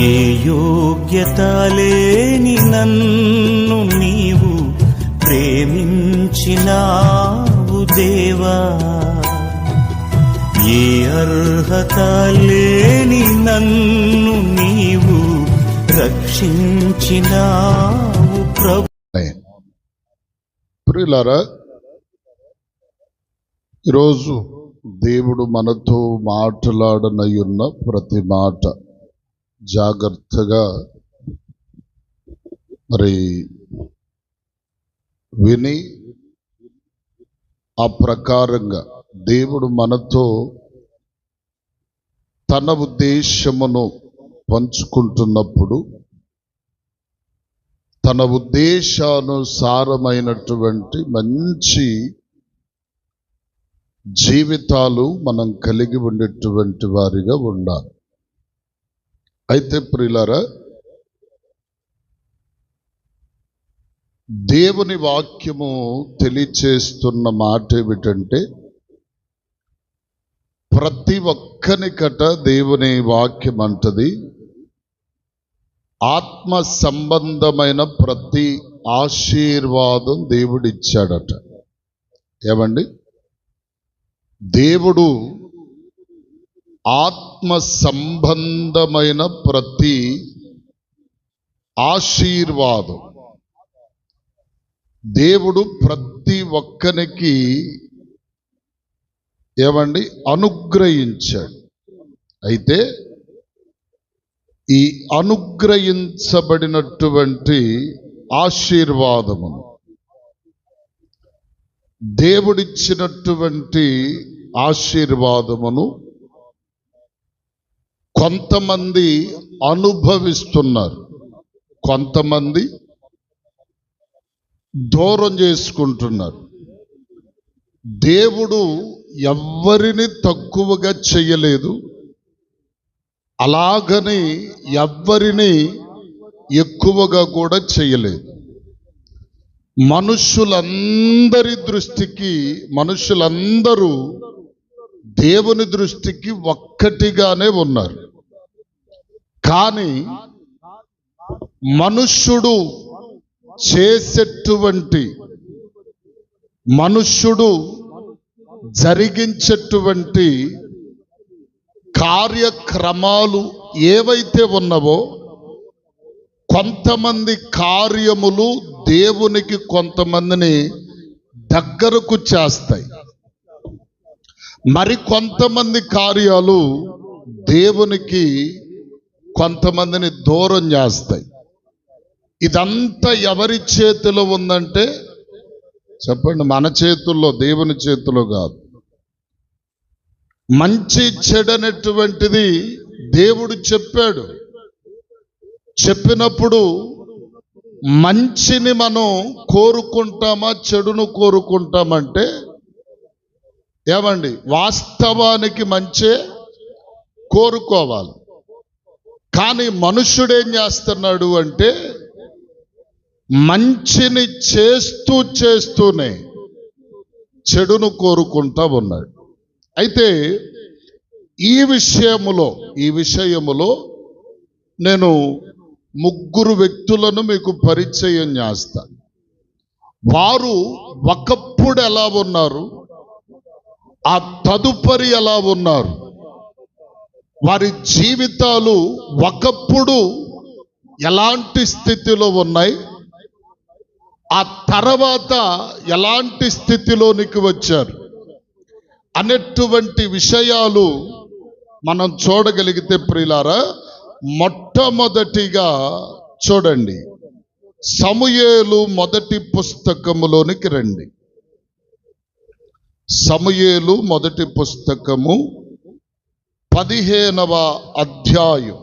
ఏ యోగ్యత లేని నన్ను నీవు ప్రేమించినావు దేవా, ఏ అర్హత లేని నన్ను నీవు రక్షించినావు ప్రభు. ప్రియులారా, ఈరోజు దేవుడు మనతో మాట్లాడనయున్న ప్రతి మాట జాగ్రత్తగా విని ఆ ప్రకారంగా దేవుడు మనతో తన ఉద్దేశమును పంచుకుంటున్నప్పుడు తన ఉద్దేశానుసారమైనటువంటి మంచి జీవితాలు మనం కలిగి ఉండేటువంటి వారిగా ఉండాలి. అయితే ప్రియులారా, దేవుని వాక్యము తెలియచేస్తున్న మాట ఏమిటంటే, ప్రతి ఒక్కనికట దేవుని వాక్యం అంటది, ఆత్మ సంబంధమైన ప్రతి ఆశీర్వాదం దేవుడిచ్చాడట. ఏమండి? దేవుడు ఆత్మ సంబంధమైన ప్రతి ఆశీర్వాదం దేవుడు ప్రతి ఒక్కరికి ఏమండి అనుగ్రహించాడు. అయితే ఈ అనుగ్రహించబడినటువంటి ఆశీర్వాదమును, దేవుడిచ్చినటువంటి ఆశీర్వాదమును కొంతమంది అనుభవిస్తున్నారు, కొంతమంది దూరం చేసుకుంటున్నారు. దేవుడు ఎవ్వరిని తక్కువగా చేయలేదు, అలాగని ఎవ్వరిని ఎక్కువగా కూడా చేయలేదు. మనుషులందరూ దేవుని దృష్టికి ఒక్కటిగానే ఉన్నారు. కానీ మనుష్యుడు జరిగించేటువంటి కార్యక్రమాలు ఏవైతే ఉన్నవో, కొంతమంది కార్యములు దేవునికి కొంతమందిని దగ్గరకు చేస్తాయి, మరి కొంతమంది కార్యాలు దేవునికి కొంతమందిని దూరం చేస్తాయి. ఇదంతా ఎవరి చేతిలో ఉందంటే చెప్పండి, మన చేతుల్లో, దేవుని చేతిలో కాదు. మంచి చెడనేటువంటిది దేవుడు చెప్పాడు. చెప్పినప్పుడు మంచిని మనం కోరుకుంటామా, చెడును కోరుకుంటామంటే ఏమండి, వాస్తవానికి మంచే కోరుకోవాలి. కానీ మనుష్యుడు ఏం చేస్తున్నాడు అంటే, మంచిని చేస్తూనే చెడును కోరుకుంటా ఉన్నాడు. అయితే ఈ విషయములో నేను ముగ్గురు వ్యక్తులను మీకు పరిచయం చేస్తా. వారు ఒకప్పుడు ఎలా ఉన్నారు, ఆ తదుపరి ఎలా ఉన్నారు, వారి జీవితాలు ఒకప్పుడు ఎలాంటి స్థితిలో ఉన్నాయి, ఆ తర్వాత ఎలాంటి స్థితిలోనికి వచ్చారు అనేటువంటి విషయాలు మనం చూడగలిగితే ప్రియులారా, మొట్టమొదటిగా చూడండి, సమూయేలు మొదటి పుస్తకములోనికి రండి. సమూయేలు మొదటి పుస్తకము 15వ అధ్యాయం.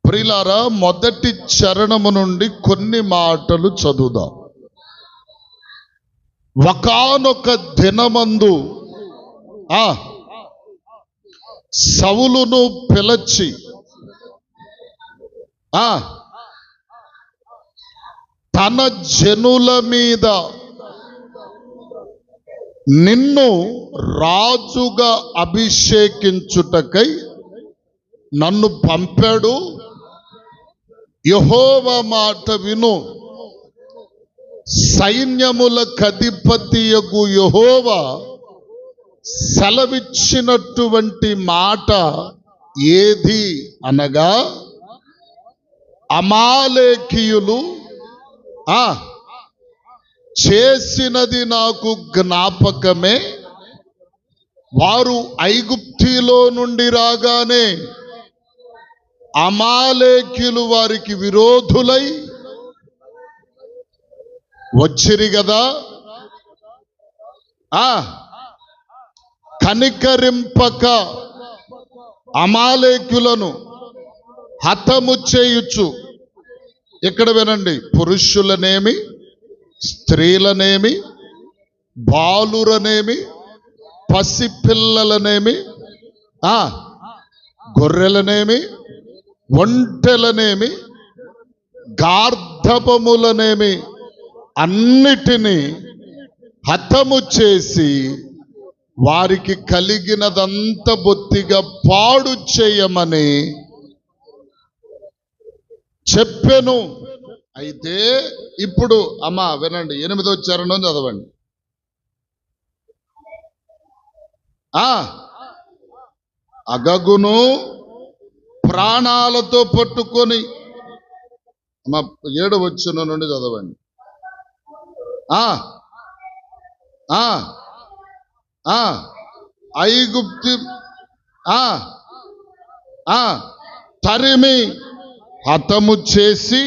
ప్రియులారా, మొదటి చరణము నుండి కొన్ని మాటలు చదువుదాం. ఒకానొక దినమందు సౌలును పిలిచి తన జనుల మీద నిన్ను రాజుగా అభిషేకించుటకై నన్ను పంపాడు, యెహోవా మాట విను, సైన్యములకు అధిపతియగు యెహోవా సెలవిచ్చినటువంటి మాట ఏది అనగా, అమాలేకీయులు చేసినది నాకు జ్ఞాపకమే. వారు ఐగుప్తిలో నుండి రాగానే అమాలేకీయులు వారికి విరోధులై వచ్చిరి కదా. కనికరింపక అమాలేకులను హతము చేయుచు, ఇక్కడ వినండి, పురుషులనేమి, స్త్రీలనేమి, బాలురనేమి, పసిపిల్లలనేమి, గొర్రెలనేమి, ఒంటెలనేమి, గార్ధపములనేమి అన్నిటినీ హతము చేసి వారికి కలిగినదంత బొత్తిగా పాడు చేయమని చెప్పెను. అయితే ఇప్పుడు అమ్మా వినండి, 8వ చరణం చదవండి. అగగును ప్రాణాలతో పట్టుకొని, అమ్మా 7వ వచనం నుండి చదవండి. ఐగుప్తు తరిమి హతము చేసి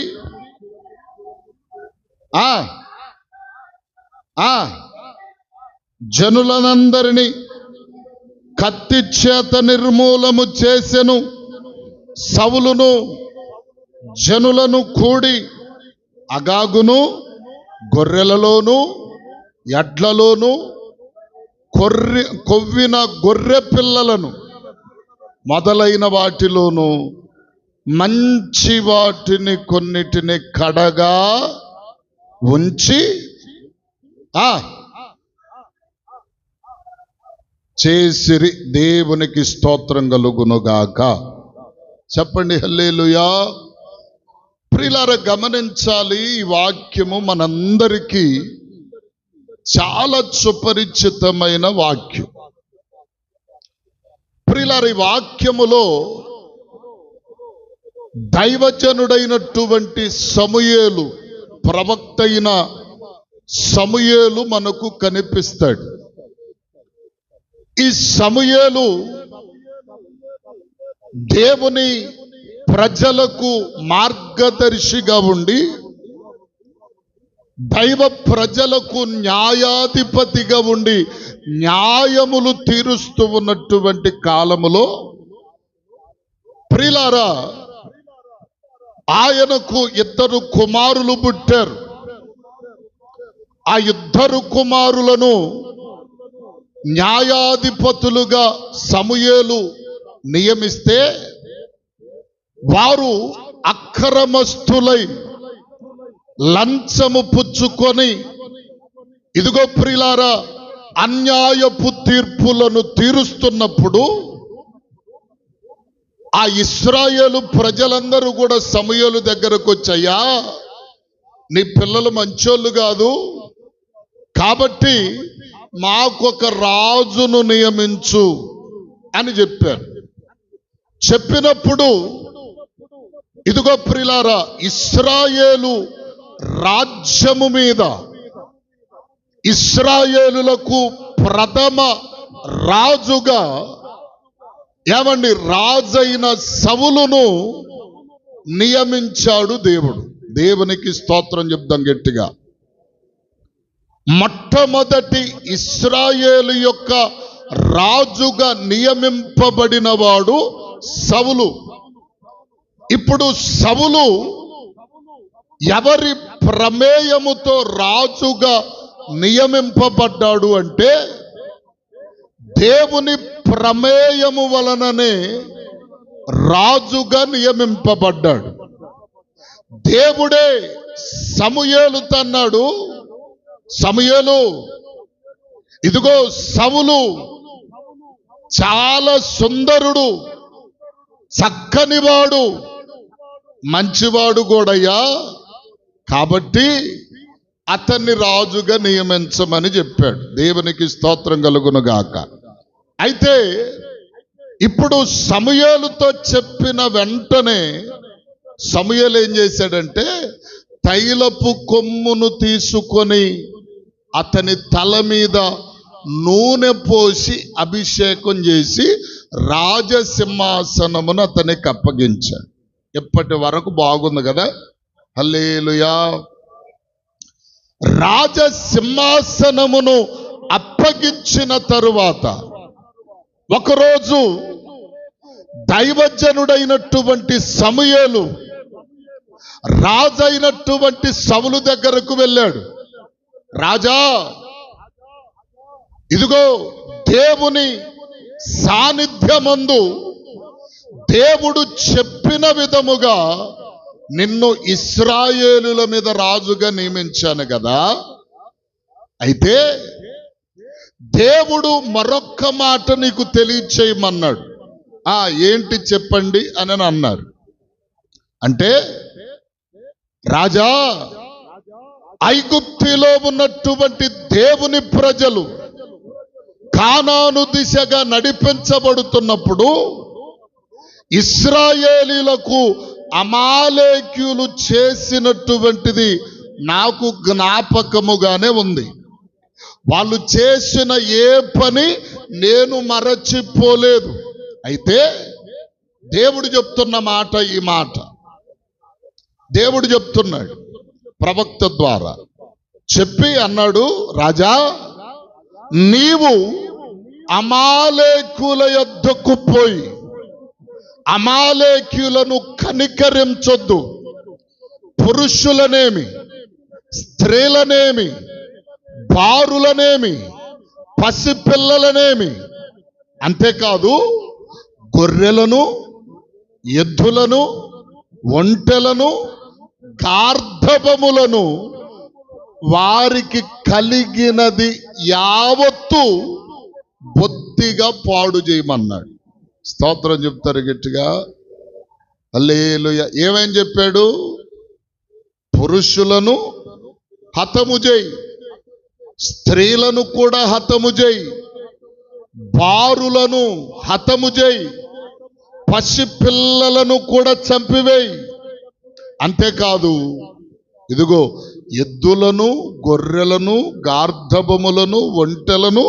జనులనందరినీ కత్తి చేత నిర్మూలము చేసెను. సౌలును జనులను కూడి అగాగును గొర్రెలలోను ఎడ్లలోను కొవ్విన గొర్రె పిల్లలను మొదలైన వాటిలోను మంచి వాటిని కొన్నిటిని కడగా ఉంచి చేసిరి. దేవునికి స్తోత్రం కలుగునుగాక. చెప్పండి హల్లెలూయా. ప్రియులారా, గమనించాలి, ఈ వాక్యము మనందరికీ చాలా సుపరిచితమైన వాక్యం. ప్రియులారా, ఈ వాక్యములో దైవజనుడైనటువంటి సమూయేలు, ప్రవక్త అయిన సమూయేలు మనకు కనిపిస్తాడు. ఈ సమూయేలు దేవుని ప్రజలకు మార్గదర్శిగా ఉండి దైవ ప్రజలకు న్యాయాధిపతిగా ఉండి న్యాయములు తీరుస్తూ ఉన్నటువంటి కాలములో ప్రియులారా, ఆయనకు 2 కుమారులు పుట్టారు. ఆ 2 కుమారులను న్యాయాధిపతులుగా సమూయేలు నియమిస్తే వారు అక్రమస్తులై లంచము పుచ్చుకొని, ఇదిగో ప్రియులారా, అన్యాయపు తీర్పులను తీరుస్తున్నప్పుడు ఆ ఇశ్రాయేలు ప్రజలందరూ కూడా సమూయేలు దగ్గరకు వచ్చాయా, నీ పిల్లలు మంచోళ్ళు కాదు కాబట్టి మాకొక రాజును నియమించు అని చెప్పారు. చెప్పినప్పుడు ఇదిగో ప్రియులారా, ఇశ్రాయేలు రాజ్యము మీద ఇశ్రాయేలులకు ప్రథమ రాజుగా రాజైన సౌలును నియమించాడు దేవుడు. దేవునికి స్తోత్రం చెప్దాం గట్టిగా. మొట్టమొదటి ఇశ్రాయేలు యొక్క రాజుగా నియమింపబడిన వాడు సౌలు. ఇప్పుడు సౌలు ఎవరి ప్రమేయముతో రాజుగా నియమింపబడ్డాడు అంటే, దేవుని ప్రమేయము వలననే రాజుగా నియమింపబడ్డాడు. దేవుడే సమూయేలుతో అన్నాడు, సమూయేలు, ఇదిగో సౌలు చాలా సుందరుడు, చక్కనివాడు మంచివాడు కూడయ్యా, కాబట్టి అతన్ని రాజుగా నియమించమని చెప్పాడు. దేవునికి స్తోత్రం కలుగునుగాక. అయితే ఇప్పుడు సమూయేలుతో చెప్పిన వెంటనే సమూయేలు ఏం చేశాడంటే తైలపు కొమ్మును తీసుకొని అతని తల మీద నూనె పోసి అభిషేకం చేసి రాజసింహాసనమును అతనికి అప్పగించాడు. ఇప్పటి వరకు బాగుంది కదా, హల్లెలూయా. రాజసింహాసనమును అప్పగించిన తరువాత ఒకరోజు దైవజనుడైనటువంటి సమూయేలు రాజైనటువంటి సౌలు దగ్గరకు వెళ్ళాడు. రాజా, ఇదిగో దేవుని సాన్నిధ్యమందు దేవుడు చెప్పిన విధముగా నిన్ను ఇశ్రాయేలుల మీద రాజుగా నియమించాను కదా, అయితే దేవుడు మరొక్క మాట నీకు తెలియచేయమన్నాడు. ఏంటి చెప్పండి అని అన్నారు. అంటే రాజా, ఐగుప్తులో ఉన్నటువంటి దేవుని ప్రజలు కానాను దిశగా నడిపించబడుతున్నప్పుడు ఇశ్రాయేలీలకు అమాలేకీయులు చేసినటువంటిది నాకు జ్ఞాపకముగానే ఉంది. వాళ్ళు చేసిన ఏ పని నేను మరచిపోలేదు. అయితే దేవుడు చెప్తున్న మాట, ఈ మాట దేవుడు చెప్తున్నాడు ప్రవక్త ద్వారా చెప్పి అన్నాడు, రాజా, నీవు అమాలేకుల యొద్దకు పోయి అమాలేకీయులను కనికరించొద్దు. పురుషులనేమి, స్త్రీలనేమి, బారులనేమి, పసిపిల్లలనేమి, అంతేకాదు గొర్రెలను, ఎద్దులను, ఒంటెలను, గార్ధబములను, వారికి కలిగినది యావత్తు బొత్తిగా పాడు చేయమన్నాడు. స్తోత్రం చెప్తారు గట్టిగా, హల్లెలూయా. ఏమని చెప్పాడు? పురుషులను హతము చేయి, స్త్రీలను కూడా హతము చేయి, బారులను హతము చేయి, పసిపిల్లలను కూడా చంపివేయి. అంతేకాదు ఇదిగో ఎద్దులను, గొర్రెలను, గార్ధబములను, ఒంటెలను,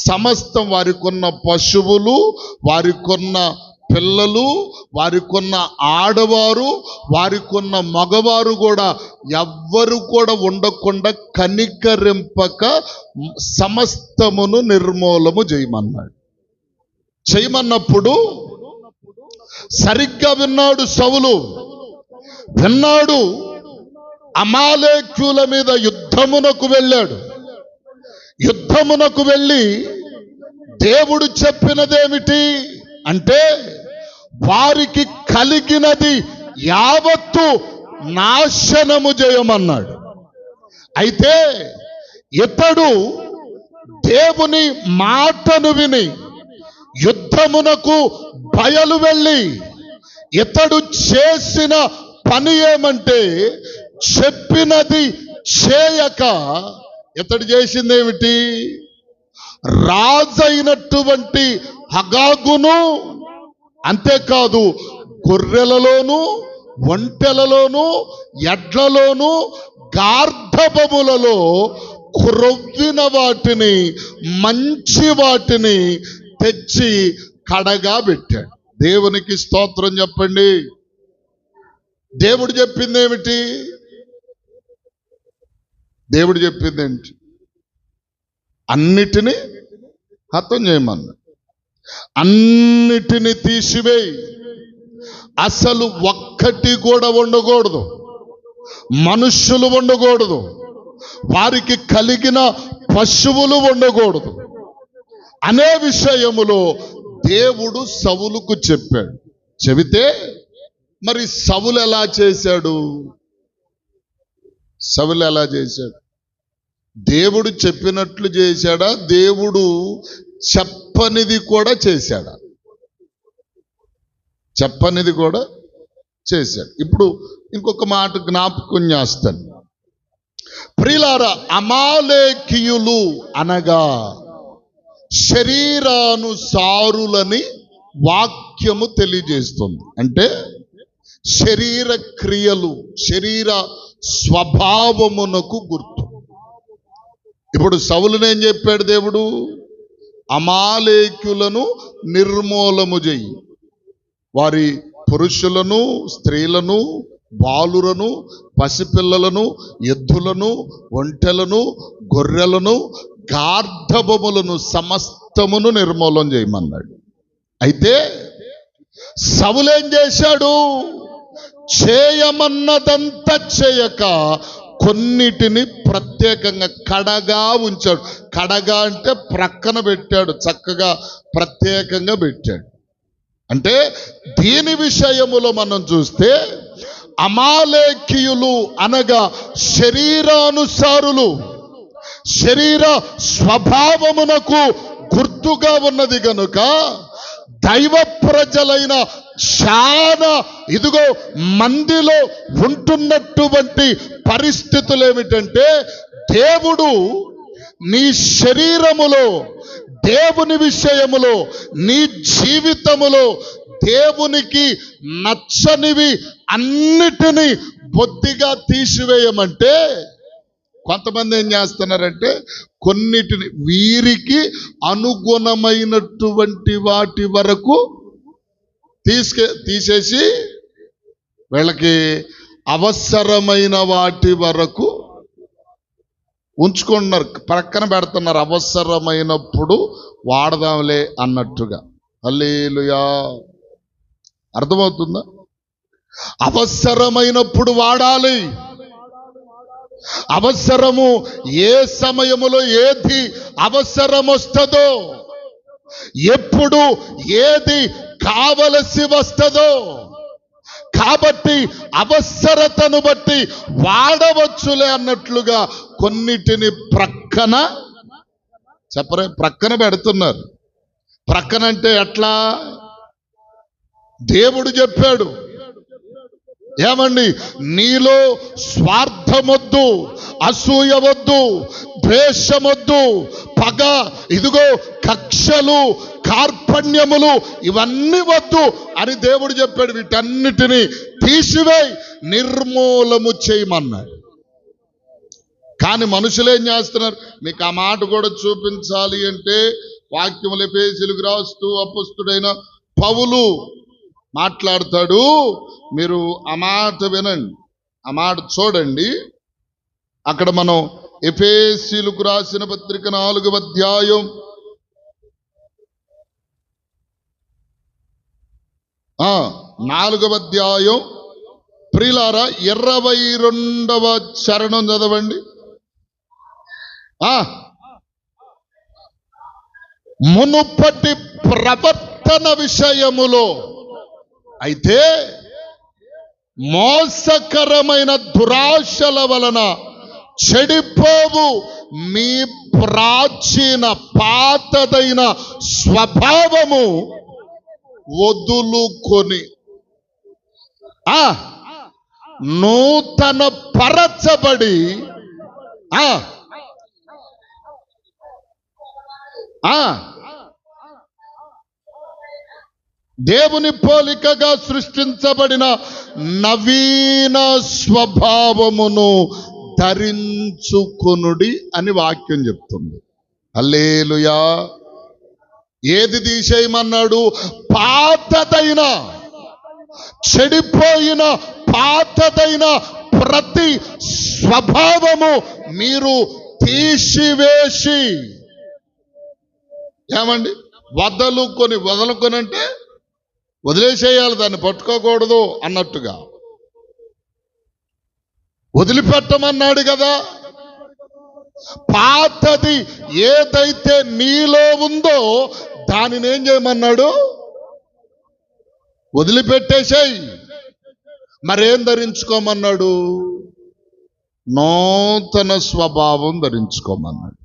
సమస్తం వారికున్న పశువులు, వారికున్న పిల్లలు, వారికున్న ఆడవారు, వారికున్న మగవారు కూడా ఎవ్వరు కూడా ఉండకుండా కనికరింపక సమస్తమును నిర్మూలము చేయమన్నాడు. చేయమన్నప్పుడు సరిగ్గా విన్నాడు సౌలు. విన్నాడు, అమాలేకీయుల మీద యుద్ధమునకు వెళ్ళాడు. యుద్ధమునకు వెళ్ళి దేవుడు చెప్పినదేమిటి అంటే వారికి కలిగినది యావత్తు నాశనము చేయమన్నాడు. అయితే ఇతడు దేవుని మాటను విని యుద్ధమునకు బయలు వెళ్ళి ఇతడు చేసిన పని ఏమంటే చెప్పినది చేయక ఇతడు చేసిందేమిటి? రాజైనటువంటి హగాగును, అంతేకాదు గొర్రెలలోను, ఒంటెలలోను, ఎడ్లలోను, గార్ధబములలో క్రొవ్విన వాటిని, మంచి వాటిని తెచ్చి కడగా పెట్టాడు. దేవునికి స్తోత్రం చెప్పండి. దేవుడు చెప్పింది ఏమిటి? దేవుడు చెప్పింది ఏంటి? అన్నిటినీ హతం చేయమన్నా. అన్నిటినీ తీసివేయి, అసలు ఒక్కటి కూడా ఉండకూడదు, మనుష్యులు ఉండకూడదు, వారికి కలిగిన పశువులు ఉండకూడదు అనే విషయములో దేవుడు సౌలుకు చెప్పాడు. చెబితే మరి సౌలు ఎలా చేశాడు? సౌలు ఎలా చేశాడు? దేవుడు చెప్పినట్లు చేశాడా? దేవుడు చెప్పనిది కూడా చేశాడా? చెప్పనిది కూడా చేశాడు. ఇప్పుడు ఇంకొక మాట జ్ఞాపకం చేస్తాను. ప్రియులారా, అమాలేకీయులు అనగా శరీరానుసారులని వాక్యము తెలియజేస్తుంది. అంటే శరీర క్రియలు, శరీర స్వభావమునకు గుర్తు. ఇప్పుడు సౌలునేం చెప్పాడు దేవుడు? అమాలేకులను నిర్మూలము చెయ్యి, వారి పురుషులను, స్త్రీలను, బాలులను, పసిపిల్లలను, ఎద్దులను, ఒంటెలను, గొర్రెలను, గార్ధబములను సమస్తమును నిర్మూలం చేయమన్నాడు. అయితే సౌలేం చేశాడు? చేయమన్నదంతా చేయక కొన్నిటిని ప్రత్యేకంగా కడగా ఉంచాడు. కడగా అంటే ప్రక్కన పెట్టాడు, చక్కగా ప్రత్యేకంగా పెట్టాడు. అంటే దీని విషయములో మనం చూస్తే అమాలేకీయులు అనగా శరీరానుసారులు, శరీర స్వభావమునకు గుర్తుగా ఉన్నది గనుక దైవ ప్రజలైన చాలా ఇదిగో మందిలో ఉంటున్నటువంటి పరిస్థితులు ఏమిటంటే, దేవుడు నీ శరీరములో, దేవుని విషయములో, నీ జీవితములో దేవునికి నచ్చనివి అన్నిటినీ బొత్తిగా తీసివేయమంటే, కొంతమంది ఏం చేస్తున్నారంటే కొన్నిటిని వీరికి అనుగుణమైనటువంటి వాటి వరకు తీసేసి వీళ్ళకి అవసరమైన వాటి వరకు ఉంచుకుంటున్నారు, ప్రక్కన పెడుతున్నారు. అవసరమైనప్పుడు వాడదాంలే అన్నట్టుగా. హల్లెలూయా. అర్థమవుతుందా? అవసరమైనప్పుడు వాడాలి. అవసరము ఏ సమయములో ఏది అవసరం వస్తుందో, ఎప్పుడు ఏది కావలసి వస్తుందో, కాబట్టి అవసరతను బట్టి వాడవచ్చులే అన్నట్లుగా కొన్నిటిని ప్రక్కన ప్రక్కన పెడుతున్నారు. ప్రక్కన అంటే ఎట్లా? దేవుడు చెప్పాడు, ఏమండి, నీలో స్వార్థమొద్దు, అసూయవద్దు, ద్వేషమొద్దు, పగ, ఇదిగో కక్షలు, కార్పణ్యములు ఇవన్నీ వద్దు అని దేవుడు చెప్పాడు. వీటన్నిటినీ తీసివేయి, నిర్మూలము చేయమన్నాడు. కానీ మనుషులు ఏం చేస్తున్నారు? మీకు ఆ మాట కూడా చూపించాలి అంటే వాక్యములు ఎఫెసీయులకు రాస్తూ అపొస్తలుడైన పౌలు మాట్లాడతాడు. మీరు ఆ మాట వినండి, ఆ మాట చూడండి. అక్కడ మనం ఎఫెసీయులకు రాసిన పత్రిక 4వ అధ్యాయం 4వ అధ్యాయం ప్రియులారా 22వ చరణం చదవండి. మునుపటి ప్రవర్తన విషయములో అయితే మోసకరమైన దురాశల వలన చెడిపోవు మీ ప్రాచీన పాతదైన స్వభావము వదులుకొని నూతన పరచబడి దేవుని పోలికగా సృష్టించబడిన నవీన స్వభావమును ధరించుకొనుడి అని వాక్యం చెప్తుంది. హల్లెలూయా. ఏది తీసేయమన్నాడు? పాతదైన, చెడిపోయిన పాతదైన ప్రతి స్వభావము మీరు తీసివేసి, ఏమండి, వదలుకొని అంటే వదిలేసేయాలి, దాన్ని పట్టుకోకూడదు అన్నట్టుగా. వదిలిపెట్టమన్నాడు కదా. పాతది ఏదైతే నీలో ఉందో దానిని ఏం చేయమన్నాడు? వదిలిపెట్టేసేయి. మరేం ధరించుకోమన్నాడు? నూతన స్వభావం ధరించుకోమన్నాడు.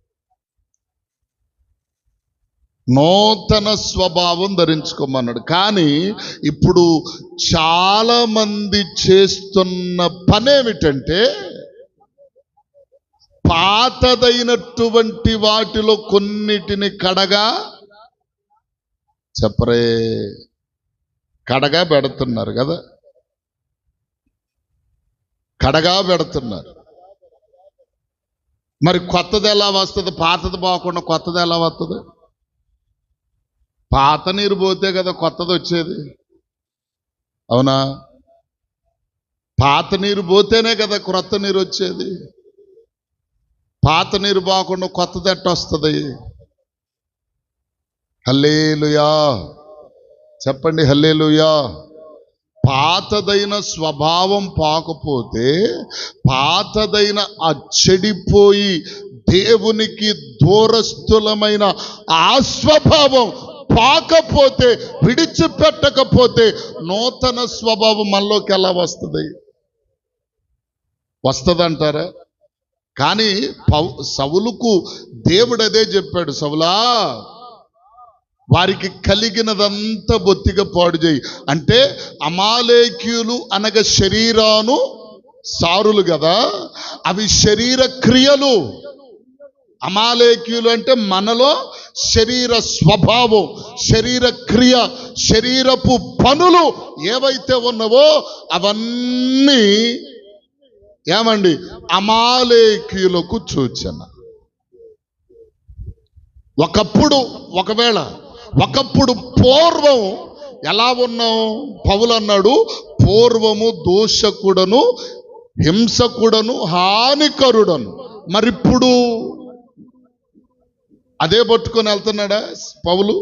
నూతన స్వభావం ధరించుకోమన్నాడు. కానీ ఇప్పుడు చాలా మంది చేస్తున్న పనేమిటంటే పాతదైనటువంటి వాటిలో కొన్నిటిని కడగా పెడుతున్నారు కదా, కడగా పెడుతున్నారు. మరి కొత్తది ఎలా వస్తుంది? పాతది పోకుండా కొత్తది ఎలా వస్తుంది? పాత నీరు పోతే కదా కొత్తది వచ్చేది, అవునా? పాత నీరు పోతేనే కదా క్రొత్త నీరు వచ్చేది. పాత నీరు పోకుండా కొత్తది ఎట్ట వస్తుంది? హల్లెలూయా చెప్పండి, హల్లెలూయా. పాతదైన స్వభావం పోకపోతే, పాతదైన ఆ చెడిపోయి దేవునికి దూరస్థులమైన ఆ స్వభావం పాకపోతే, విడిచిపెట్టకపోతే నూతన స్వభావం మనలోకి ఎలా వస్తుంది? వస్తుందంటారా? కానీ సౌలుకు దేవుడు అదే చెప్పాడు, సౌలా వారికి కలిగినదంతా బొత్తిగా పాడు చేయి. అంటే అమాలేకీయులు అనగా శరీరాను సారులు కదా, అవి శరీర క్రియలు. అమాలేకీయులు అంటే మనలో శరీర స్వభావం, శరీర క్రియ, శరీరపు పనులు ఏవైతే ఉన్నవో అవన్నీ ఏమండి అమాలేకీయులకు సూచన. ఒకప్పుడు పూర్వం ఎలా ఉన్నాం? పౌలు అన్నాడు, పూర్వము దోషకుడను, హింసకుడను, హానికరుడను. మరిప్పుడు అదే పట్టుకొని వెళ్తున్నాడా పౌలు?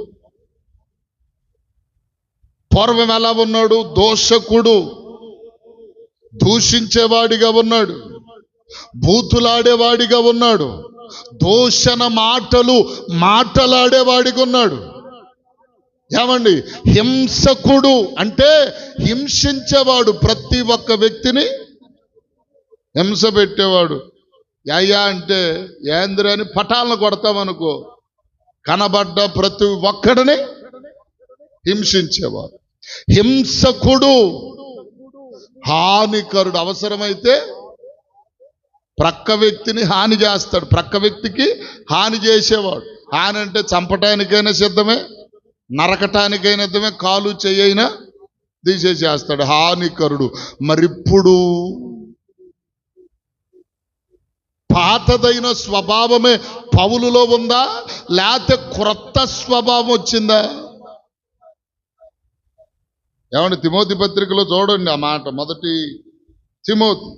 పూర్వం ఎలా ఉన్నాడు? దోషకుడు, దూషించేవాడిగా ఉన్నాడు, బూతులాడేవాడిగా ఉన్నాడు, దూషణ మాటలు మాటలాడేవాడిగా ఉన్నాడు. ఏమండి? హింసకుడు అంటే హింసించేవాడు, ప్రతి ఒక్క వ్యక్తిని హింస పెట్టేవాడు. అయ్యా అంటే ఏంద్రని పటాలను కొడతామనుకో, కనబడ్డ ప్రతి ఒక్కడిని హింసించేవాడు. హింసకుడు, హానికరుడు. అవసరమైతే ప్రక్క వ్యక్తిని హాని చేస్తాడు, ప్రక్క వ్యక్తికి హాని చేసేవాడు. హాని అంటే చంపటానికైనా సిద్ధమే, నరకటానికైనా సిద్ధమే, కాలు చేయైనా తీసేసేస్తాడు, హానికరుడు. మరిప్పుడు పాతదైన స్వభావమే పౌలులో ఉందా, లేకపోతే క్రొత్త స్వభావం వచ్చిందా? ఏమండి? తిమోతి పత్రికలో చూడండి ఆ మాట. మొదటి తిమోతి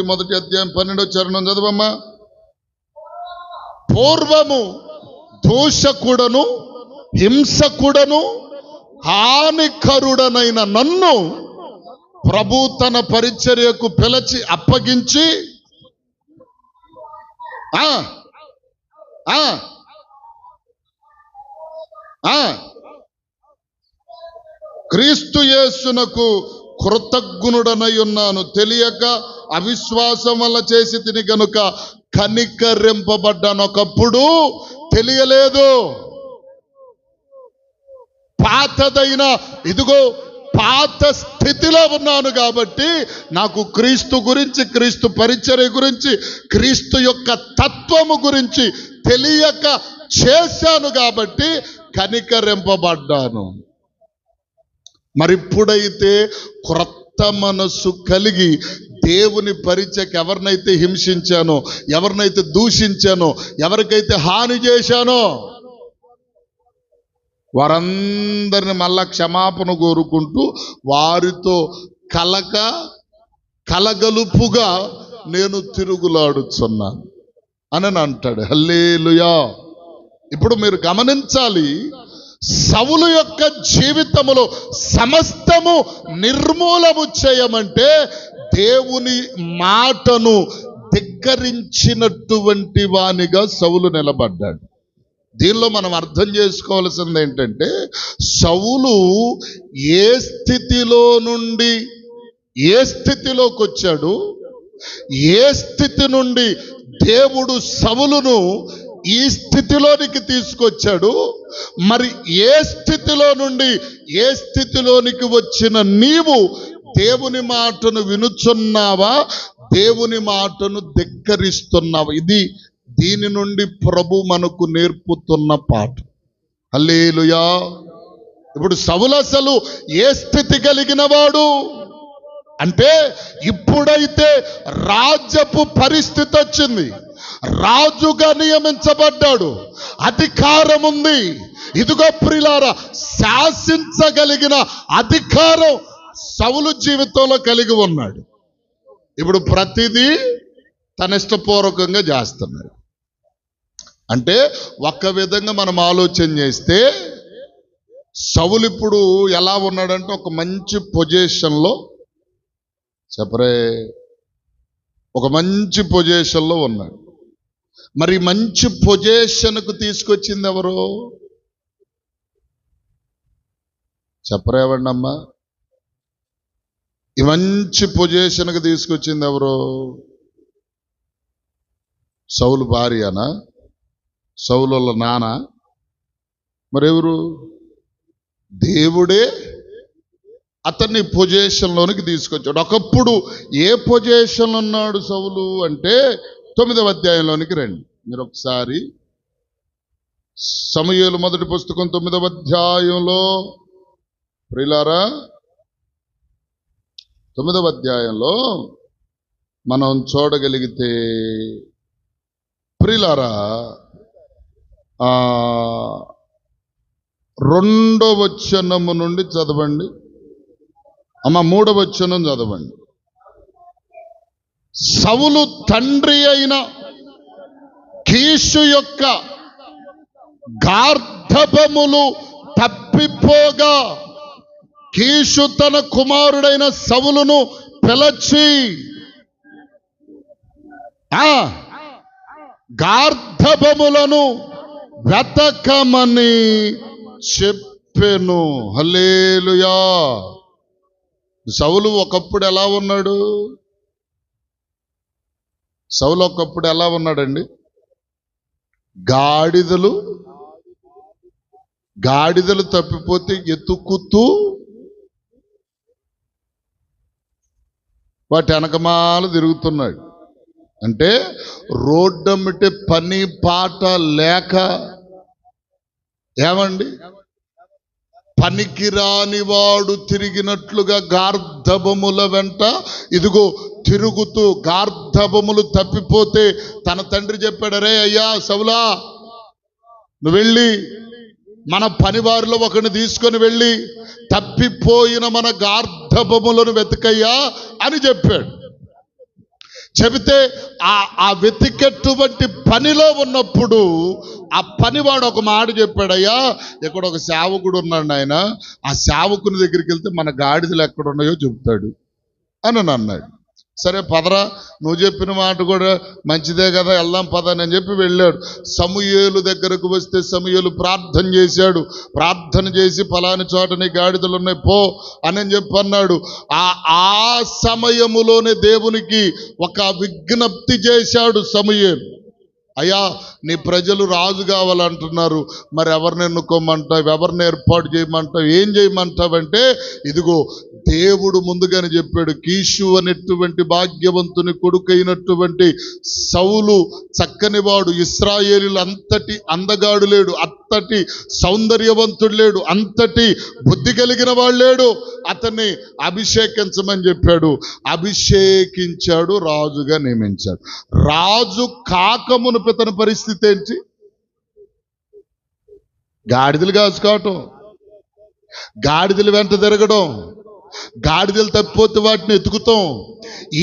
మొదటి అధ్యాయం 12వ చరణం చదవమ్మా. పూర్వము దోషకుడను, హింసకుడను, హానికరుడనైన నన్ను ప్రభు తన పరిచర్యకు పిలిచి అప్పగించి క్రీస్తు యేసునకు కృతజ్ఞుడనై ఉన్నాను. తెలియక అవిశ్వాసం వల్ల చేసి తిని గనుక కనికరింపబడ్డాను. ఒకప్పుడు తెలియలేదు. పాతదైన ఇదిగో పాత స్థితిలో ఉన్నాను కాబట్టి నాకు క్రీస్తు గురించి, క్రీస్తు పరిచర్య గురించి, క్రీస్తు యొక్క తత్వము గురించి తెలియక చేశాను కాబట్టి కనికరింపబడ్డాను. మరిప్పుడైతే క్రొత్త మనస్సు కలిగి దేవుని పరిచయకు ఎవరినైతే హింసించానో, ఎవరినైతే దూషించానో, ఎవరికైతే హాని చేశానో వారందరిని మళ్ళా క్షమాపణ కోరుకుంటూ వారితో కలగలుపుగా నేను తిరుగులాడుచున్నాను అని అంటాడు. హల్లెలూయా. ఇప్పుడు మీరు గమనించాలి, సౌలు యొక్క జీవితములో సమస్తము నిర్మూలము చేయమంటే దేవుని మాటను ధిక్కరించినటువంటి వానిగా సౌలు నిలబడ్డాడు. దీనిలో మనం అర్థం చేసుకోవాల్సింది ఏంటంటే, సౌలు ఏ స్థితిలో నుండి ఏ స్థితిలోకి వచ్చాడు, ఏ స్థితి నుండి దేవుడు సౌలును ఈ స్థితిలోనికి తీసుకొచ్చాడు. మరి ఏ స్థితిలో నుండి ఏ స్థితిలోనికి వచ్చిన నీవు దేవుని మాటను వినుచున్నావా, దేవుని మాటను ధిక్కరిస్తున్నావా? దీని నుండి ప్రభు మనకు నేర్పుతున్న పాఠం. హల్లెలూయా. ఇప్పుడు సౌలు అసలు ఏ స్థితి కలిగిన వాడు అంటే, ఇప్పుడైతే రాజ్యపు పరిస్థితి వచ్చింది, రాజుగా నియమించబడ్డాడు, అధికారం ఉంది. ఇదిగో ప్రియులారా, శాసించగలిగిన అధికారం సౌలు జీవితంలో కలిగి ఉన్నాడు. ఇప్పుడు ప్రతిదీ తన ఇష్టపూర్వకంగా చేస్తున్నాడు. అంటే ఒక విధంగా మనం ఆలోచన చేస్తే సౌలు ఇప్పుడు ఎలా ఉన్నాడంటే, ఒక మంచి పొజిషన్లో ఒక మంచి పొజిషన్లో ఉన్నాడు. మరి మంచి పొజిషన్కు తీసుకొచ్చింది ఎవరు? చెప్పరేవండి అమ్మా. ఈ మంచి పొజిషన్కి తీసుకొచ్చింది ఎవరు? సౌలు భార్యనా? సౌలు నాన్న? మరెవరు? దేవుడే అతన్ని పొజిషన్లోనికి తీసుకొచ్చాడు. ఒకప్పుడు ఏ పొజిషన్లో ఉన్నాడు సౌలు అంటే, 9వ అధ్యాయంలోనికి రండి మీరు ఒకసారి. సమూయేలు మొదటి పుస్తకం 9వ అధ్యాయంలో ప్రియులారా, 9వ అధ్యాయంలో మనం చూడగలిగితే ప్రియులారా, 2వ వచనము నుండి చదవండి అమ్మ, 3వ వచనం చదవండి. సౌలు తండ్రి అయిన కీషు యొక్క గార్ధబములు తప్పిపోగా కీషు తన కుమారుడైన సౌలును పిలచి గార్ధబములను వెతకమని చెప్పెను. హల్లెలూయా. సౌలు ఒకప్పుడు ఎలా ఉన్నాడు? సౌలు ఒకప్పుడు ఎలా ఉన్నాడండి? గాడిదలు తప్పిపోతే ఎతుకుతూ వాటి వెనకమాల తిరుగుతున్నాడు. అంటే రోడ్డమ్మిటే పని పాట లేక, ఏమండి, పనికిరాని వాడు తిరిగినట్లుగా గార్ధబముల వెంట ఇదిగో తిరుగుతూ, గార్ధబములు తప్పిపోతే తన తండ్రి చెప్పాడు, రే అయ్యా సౌలా, నువ్వు వెళ్ళి మన పనివారిలో ఒకరిని తీసుకొని వెళ్ళి తప్పిపోయిన మన గార్ధబములను వెతకయ్యా అని చెప్పాడు. చెబితే ఆ వెతికేటువంటి పనిలో ఉన్నప్పుడు ఆ పనివాడు ఒక మాట చెప్పాడయ్యా, ఇక్కడ ఒక సేవకుడు ఉన్నాడు ఆయన, ఆ సేవకుని దగ్గరికి వెళ్తే మన గాడిదలు ఎక్కడ ఉన్నాయో చెప్తాడు అని అన్నాడు. సరే పదరా, నువ్వు చెప్పిన మాట కూడా మంచిదే కదా, వెళ్దాం పద అని చెప్పి వెళ్ళాడు. సమూయేలు దగ్గరకు వస్తే సమూయేలు ప్రార్థన చేశాడు. ప్రార్థన చేసి ఫలాని చోట నీ గాడిదలు ఉన్నాయి పో అని చెప్పి అన్నాడు. ఆ సమయములోనే దేవునికి ఒక విజ్ఞప్తి చేశాడు సమూయేలు. అయ్యా, నీ ప్రజలు రాజు కావాలంటున్నారు, మరి ఎవరిని ఎన్నుకోమంటావు, ఎవరిని ఏర్పాటు చేయమంటావు, ఏం చేయమంటావంటే, ఇదిగో దేవుడు ముందుగానే చెప్పాడు, కీషు అనేటువంటి భాగ్యవంతుని కొడుకైనటువంటి సౌలు చక్కని వాడు, ఇశ్రాయేలీలు అంతటి అందగాడు లేడు, అంతటి సౌందర్యవంతుడు లేడు, అంతటి బుద్ధి కలిగిన వాడు లేడు, అతన్ని అభిషేకించమని చెప్పాడు. అభిషేకించాడు, రాజుగా నియమించాడు. రాజు కాకమును పితని పరిస్థితి ఏంటి? గాడిదలు కాచుకోవటం, గాడిదలు వెంట తిరగడం, గాడిదలు తప్పిపోతే వాటిని ఎతుకుతాం.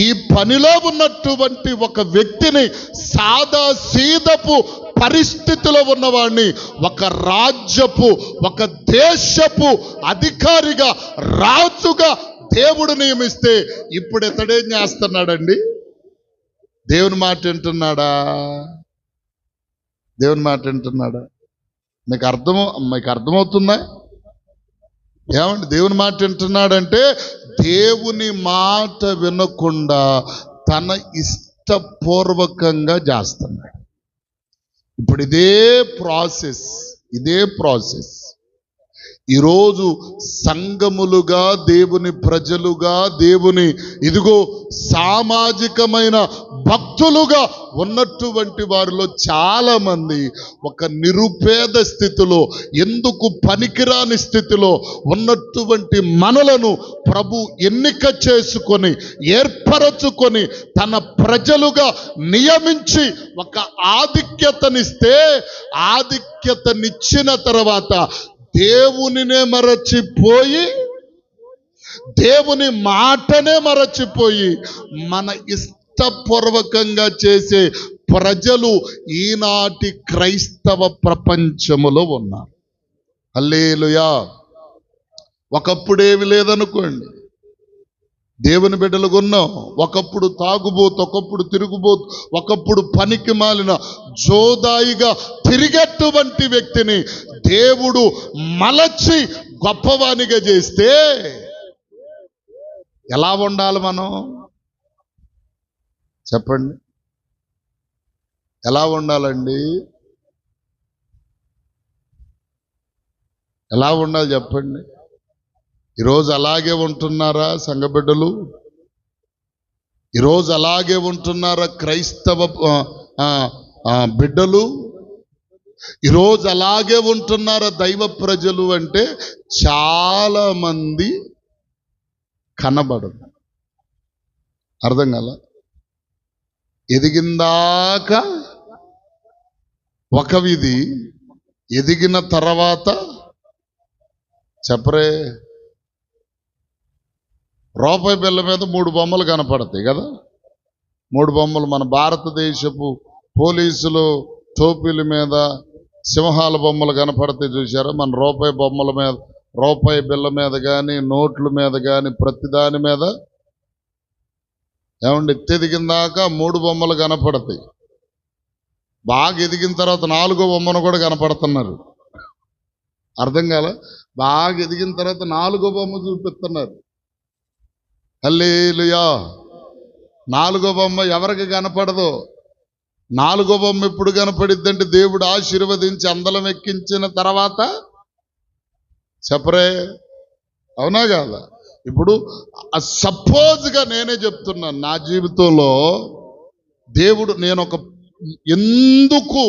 ఈ పనిలో ఉన్నటువంటి ఒక వ్యక్తిని, సాదా సీదపు పరిస్థితిలో ఉన్నవాడిని ఒక రాజ్యపు, ఒక దేశపు అధికారిగా, రాజుగా దేవుడు నియమిస్తే ఇప్పుడు ఇతడేం చేస్తున్నాడండి? దేవుని మాట వింటున్నాడా? దేవుని మాట వింటున్నాడా? మీకు అర్థమవుతుందా? ఏమండి, దేవుని మాట వింటున్నాడంటే దేవుని మాట వినకుండా తన ఇష్టపూర్వకంగా చేస్తున్నాడు. ఇప్పుడు ఇదే ప్రాసెస్ ఈరోజు సంఘములుగా, దేవుని ప్రజలుగా, దేవుని ఇదిగో సామాజికమైన భక్తులుగా ఉన్నటువంటి వారిలో చాలా మంది ఒక నిరుపేద స్థితిలో, ఎందుకు పనికిరాని స్థితిలో ఉన్నటువంటి మనలను ప్రభు ఎన్నిక చేసుకొని, ఏర్పరచుకొని, తన ప్రజలుగా నియమించి ఒక ఆధిక్యతనిస్తే, ఆధిక్యతనిచ్చిన తర్వాత దేవునినే మరచిపోయి, దేవుని మాటనే మరచిపోయి మన ఇష్టపూర్వకంగా చేసే ప్రజలు ఈనాటి క్రైస్తవ ప్రపంచములో ఉన్నారు. హల్లెలూయా. ఒకప్పుడేమి లేదనుకోండి, దేవుని బిడ్డలుగా ఉన్నాం. ఒకప్పుడు తాగుబోతు, ఒకప్పుడు తిరుగుబోతు, ఒకప్పుడు పనికి మాలిన జోదాయిగా తిరిగేటువంటి వ్యక్తిని దేవుడు మలచి గొప్పవానిగా చేస్తే ఎలా ఉండాలి మనం? చెప్పండి, ఎలా ఉండాలండి? ఎలా ఉండాలి చెప్పండి? ఈరోజు అలాగే ఉంటున్నారా సంఘ బిడ్డలు? ఈరోజు అలాగే ఉంటున్నారా క్రైస్తవ బిడ్డలు? ఈరోజు అలాగే ఉంటున్నారా దైవ ప్రజలు? అంటే చాలా మంది కనబడదు. అర్థం కాల? ఎదిగిందాక ఒక విధి, ఎదిగిన తర్వాత చెప్పరే, రూపాయి బిళ్ళ మీద 3 బొమ్మలు కనపడతాయి కదా. 3 బొమ్మలు మన భారతదేశపు పోలీసులు టోపీల మీద సింహాల బొమ్మలు కనపడతాయి, చూసారా? మన రూపాయి బొమ్మల మీద, రూపాయి బిళ్ళ మీద కానీ, నోట్ల మీద కానీ, ప్రతి దాని మీద ఏమండి ఎదిగిన దాకా 3 బొమ్మలు కనపడతాయి. బాగా ఎదిగిన తర్వాత 4వ బొమ్మను కూడా కనపడుతున్నారు. అర్థం కాల? బాగా ఎదిగిన తర్వాత 4వ బొమ్మ చూపిస్తున్నారు. హల్లెలూయా. 4వ బొమ్మ ఎవరికి కనపడదు. 4వ బొమ్మ ఎప్పుడు కనపడిద్దంటే దేవుడు ఆశీర్వదించి అందలం ఎక్కించిన తర్వాత. చెప్పరే, అవునా కాదా? ఇప్పుడు సపోజ్గా నేనే చెప్తున్నాను, నా జీవితంలో దేవుడు, నేను ఒక ఎందుకు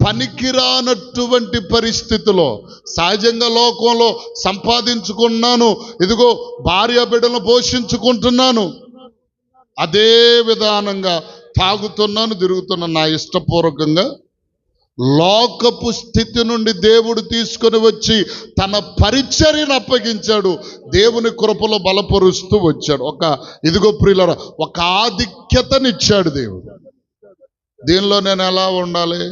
పనికిరానటువంటి పరిస్థితిలో సహజంగా లోకంలో సంపాదించుకున్నాను, ఇదిగో భార్య బిడ్డలను పోషించుకుంటున్నాను, అదే విధానంగా తాగుతున్నాను, తిరుగుతున్నాను. నా ఇష్టపూర్వకంగా లోకపు స్థితి నుండి దేవుడు తీసుకొని వచ్చి తన పరిచర్యను అప్పగించాడు. దేవుని కృపలో బలపరుస్తూ వచ్చాడు. ఇదిగో ప్రియులారా, ఒక ఆధిక్యతనిచ్చాడు దేవుడు. దీనిలో నేను ఎలా ఉండాలి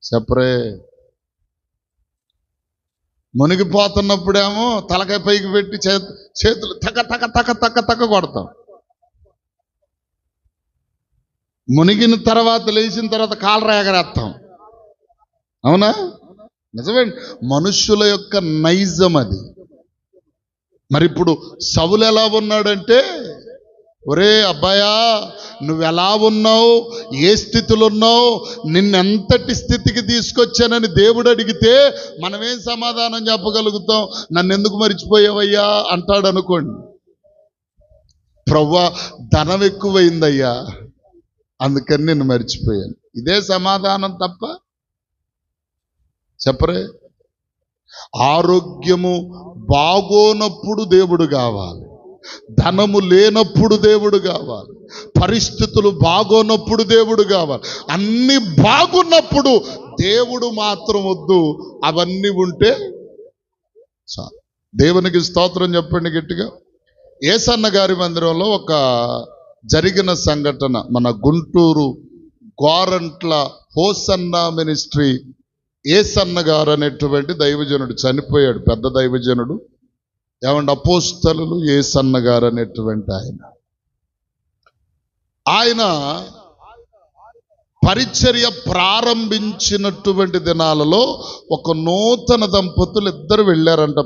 చెప్పరే? మునిగిపోతున్నప్పుడేమో తలకాయ పైకి పెట్టి చేతులు తక్క తక్క తక్క తక్క తక్క కొడతాం. మునిగిన తర్వాత, లేచిన తర్వాత కాలర ఎగరేస్తాం. అవునా? నిజమే. మనుష్యుల యొక్క నైజం అది. మరి ఇప్పుడు సౌలు ఎలా ఉన్నాడంటే, ఒరే అబ్బాయా, నువ్వెలా ఉన్నావు, ఏ స్థితిలో ఉన్నావు, నిన్నెంతటి స్థితికి తీసుకొచ్చానని దేవుడు అడిగితే మనమేం సమాధానం చెప్పగలుగుతాం? నన్ను ఎందుకు మర్చిపోయావయ్యా అంటాడు అనుకోండి. ప్రభువా, ధనం ఎక్కువైందయ్యా, అందుకని నిన్ను మర్చిపోయాను. ఇదే సమాధానం తప్ప చెప్పరే? ఆరోగ్యము బాగోనప్పుడు దేవుడు కావాలి, ధనము లేనప్పుడు దేవుడు కావాలి, పరిస్థితులు బాగోనప్పుడు దేవుడు కావాలి, అన్ని బాగున్నప్పుడు దేవుడు మాత్రం వద్దు. అవన్నీ ఉంటే చాలు. దేవునికి స్తోత్రం చెప్పండి గట్టిగా. యేసన్న గారి మందిరంలో ఒక జరిగిన సంఘటన, మన గుంటూరు గోరంట్ల హోసన్న మినిస్ట్రీ యేసన్న గారు అనేటువంటి దైవజనుడు చనిపోయాడు. పెద్ద దైవజనుడు. ఏమంటే అపోస్తలులు యేసన్న గారు అనేటువంటి ఆయన పరిచర్య ప్రారంభించినటువంటి దినాలలో ఒక నూతన దంపతులు ఇద్దరు వెళ్ళారంట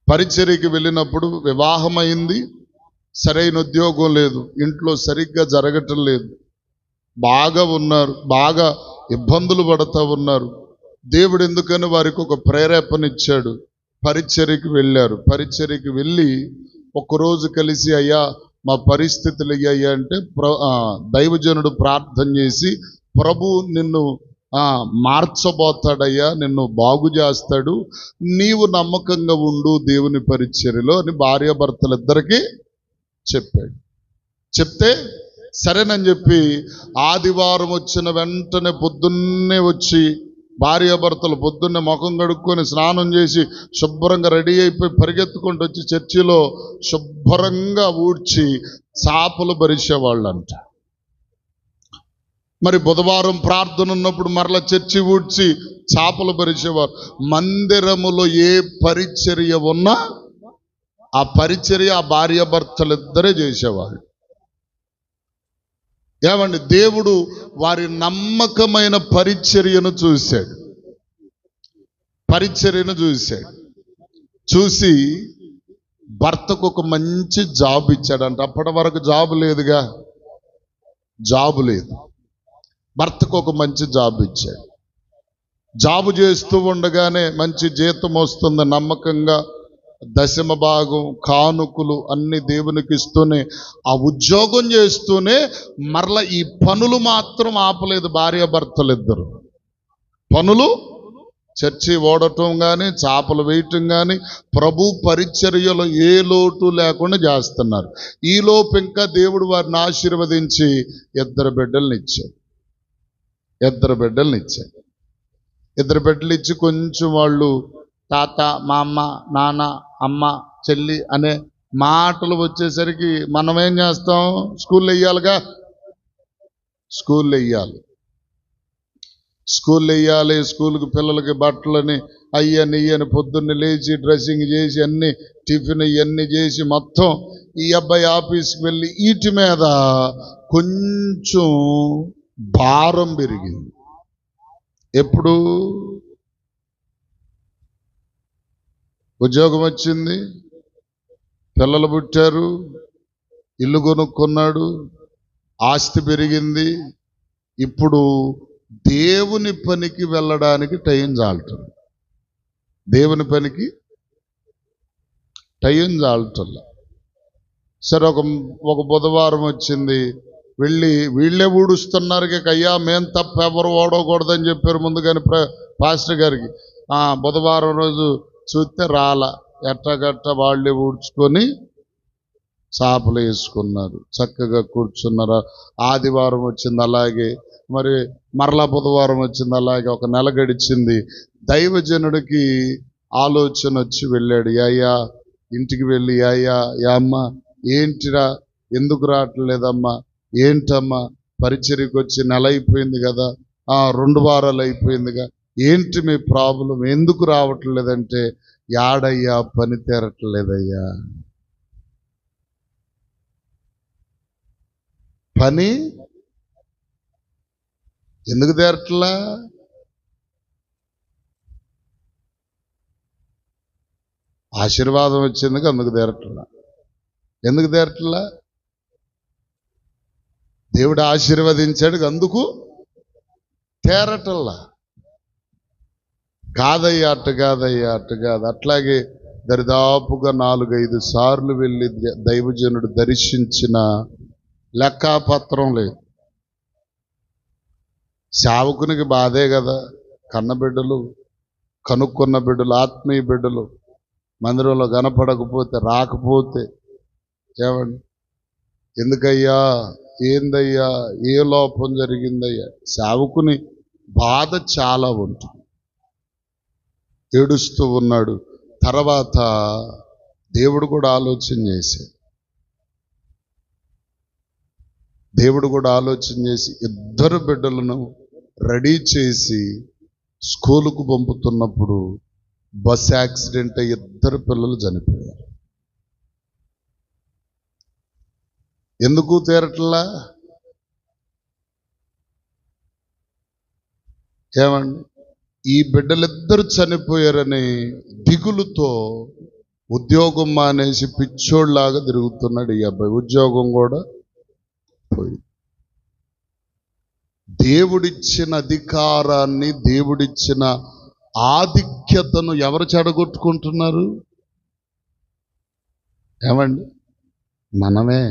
పరిచర్యకి వెళ్ళినప్పుడు వివాహమైంది. సరైన ఉద్యోగం లేదు, ఇంట్లో సరిగ్గా జరగటం లేదు, బాగా ఉన్నారు, బాగా ఇబ్బందులు పడుతూ ఉన్నారు. దేవుడు ఎందుకని వారికి ఒక ప్రేరేపణ ఇచ్చాడు. పరిచర్యకి వెళ్ళారు. పరిచర్యకి వెళ్ళి ఒకరోజు కలిసి, అయ్యా మా పరిస్థితులు అయ్యాయి అంటే దైవజనుడు ప్రార్థన చేసి, ప్రభు నిన్ను మార్చబోతాడయ్యా, నిన్ను బాగు చేస్తాడు, నీవు నమ్మకంగా ఉండు దేవుని పరిచర్యలో అని భార్యాభర్తలిద్దరికీ చెప్పాడు. చెప్తే సరేనని చెప్పి ఆదివారం వచ్చిన వెంటనే పొద్దున్నే వచ్చి భార్యాభర్తలు పొద్దున్నే ముఖం కడుక్కొని స్నానం చేసి శుభ్రంగా రెడీ అయిపోయి పరిగెత్తుకుంటూ వచ్చి చర్చిలో శుభ్రంగా ఊడ్చి చాపలు భరిసేవాళ్ళంట. మరి బుధవారం ప్రార్థన ఉన్నప్పుడు మరలా చర్చి ఊడ్చి చాపలు భరిసేవారు. మందిరములో ఏ పరిచర్య ఉన్నా ఆ పరిచర్య ఆ భార్యాభర్తలిద్దరే చేసేవాళ్ళు. ఏమండి, దేవుడు వారి నమ్మకమైన పరిచర్యను చూశాడు. చూసి భర్తకు ఒక మంచి జాబ్ ఇచ్చాడంట. అప్పటి వరకు జాబ్ లేదుగా, జాబు లేదు. భర్తకు ఒక మంచి జాబ్ ఇచ్చాడు. జాబు చేస్తూ ఉండగానే మంచి జీతం వస్తుంది, నమ్మకంగా దశమ భాగం కానుకలు అన్ని దేవునికి ఇస్తూనే, ఆ ఉద్యోగం చేస్తూనే మరలా ఈ పనులు మాత్రం ఆపలేదు భార్యాభర్తలిద్దరు. పనులు, చర్చి ఓడటం కానీ, చాపలు వేయటం కానీ, ప్రభు పరిచర్యలో ఏ లోటు లేకుండా చేస్తున్నారు. ఈలోపు ఇంకా దేవుడు వారిని ఆశీర్వదించి ఇద్దరు బిడ్డలు ఇచ్చి కొంచెం వాళ్ళు తాత, మా అమ్మ, నాన్న, అమ్మ, చెల్లి అనే మాటలు వచ్చేసరికి మనం ఏం చేస్తాం? స్కూల్లో వెయ్యాలిగా, స్కూల్లో వెయ్యాలి. స్కూల్కి పిల్లలకి బట్టలని అయ్యని పొద్దున్నే లేచి డ్రెస్సింగ్ చేసి అన్ని టిఫిన్ ఇవన్నీ చేసి మొత్తం ఈ అబ్బాయి ఆఫీస్కి వెళ్ళి వీటి మీద కొంచెం భారం పెరిగింది. ఎప్పుడు ఉద్యోగం వచ్చింది, పిల్లలు పుట్టారు, ఇల్లు కొనుక్కున్నాడు, ఆస్తి పెరిగింది, ఇప్పుడు దేవుని పనికి వెళ్ళడానికి టైం చాలటం. దేవుని పనికి టైం చాలటల్లా. సరే, ఒక బుధవారం వచ్చింది, వీళ్ళే ఊడుస్తున్నారు. అయ్యా మేము తప్ప ఎవరు ఓడకూడదని చెప్పారు ముందుగానే పాస్టర్ గారికి. బుధవారం రోజు చూస్తే ఎట్టగట్ట వాళ్ళే ఊడ్చుకొని చాపలు వేసుకున్నారు, చక్కగా కూర్చున్నారు. ఆదివారం వచ్చింది అలాగే, మరలా బుధవారం వచ్చింది అలాగే. ఒక నెల గడిచింది. దైవజనుడికి ఆలోచన వచ్చి వెళ్ళాడు. అయ్యా ఇంటికి వెళ్ళి, అయ్యా అమ్మ ఏంటిరా, ఎందుకు రావట్లేదమ్మా, ఏంటమ్మా పరిచర్యకు వచ్చి నెల అయిపోయింది కదా, 2 వారాలు అయిపోయిందిగా, ఏంటి మీ ప్రాబ్లం, ఎందుకు రావట్లేదంటే, యాడయ్యా పని తీరట్లేదయ్యా. పని ఎందుకు తీరట్లా? ఆశీర్వాదం వచ్చిందిగా అందుకు తీరట్లా. ఎందుకు తీరట్లా? దేవుడు ఆశీర్వదించాడు అందుకు తీరటల్లా. కాదయ్యా, అట్టు కాదు. అట్లాగే దరిదాపుగా 4-5 సార్లు వెళ్ళి దైవజనుడు దర్శించిన లెక్కాపత్రం లేదు. సేవకునికి బాధే కదా, కన్నబిడ్డలు, కనుక్కున్న బిడ్డలు, ఆత్మీయ బిడ్డలు మందిరంలో కనపడకపోతే, రాకపోతే, ఏమండి ఎందుకయ్యా, ఏందయ్యా, ఏ లోపం జరిగిందయ్యా, సేవకుని బాధ చాలా ఉంటుంది. ఏడుస్తూ ఉన్నాడు. తర్వాత దేవుడు కూడా ఆలోచన చేసి ఇద్దరు బిడ్డలను రెడీ చేసి స్కూలుకు పంపుతున్నప్పుడు బస్ యాక్సిడెంట్ అయ్యి 2 పిల్లలు చనిపోయారు. ఎందుకు తీరట్లా? ఏమండి, ఈ బిడ్డలిద్దరు చనిపోయారని దిగులుతో ఉద్యోగం మానేసి పిచ్చోళ్ళలాగా తిరుగుతున్నాడు ఈ అబ్బాయి. ఉద్యోగం కూడా పోయి. దేవుడిచ్చిన అధికారాన్ని, దేవుడిచ్చిన ఆధిక్యతను ఎవరు చెడగొట్టుకుంటున్నారు? ఏమండి? మనమే.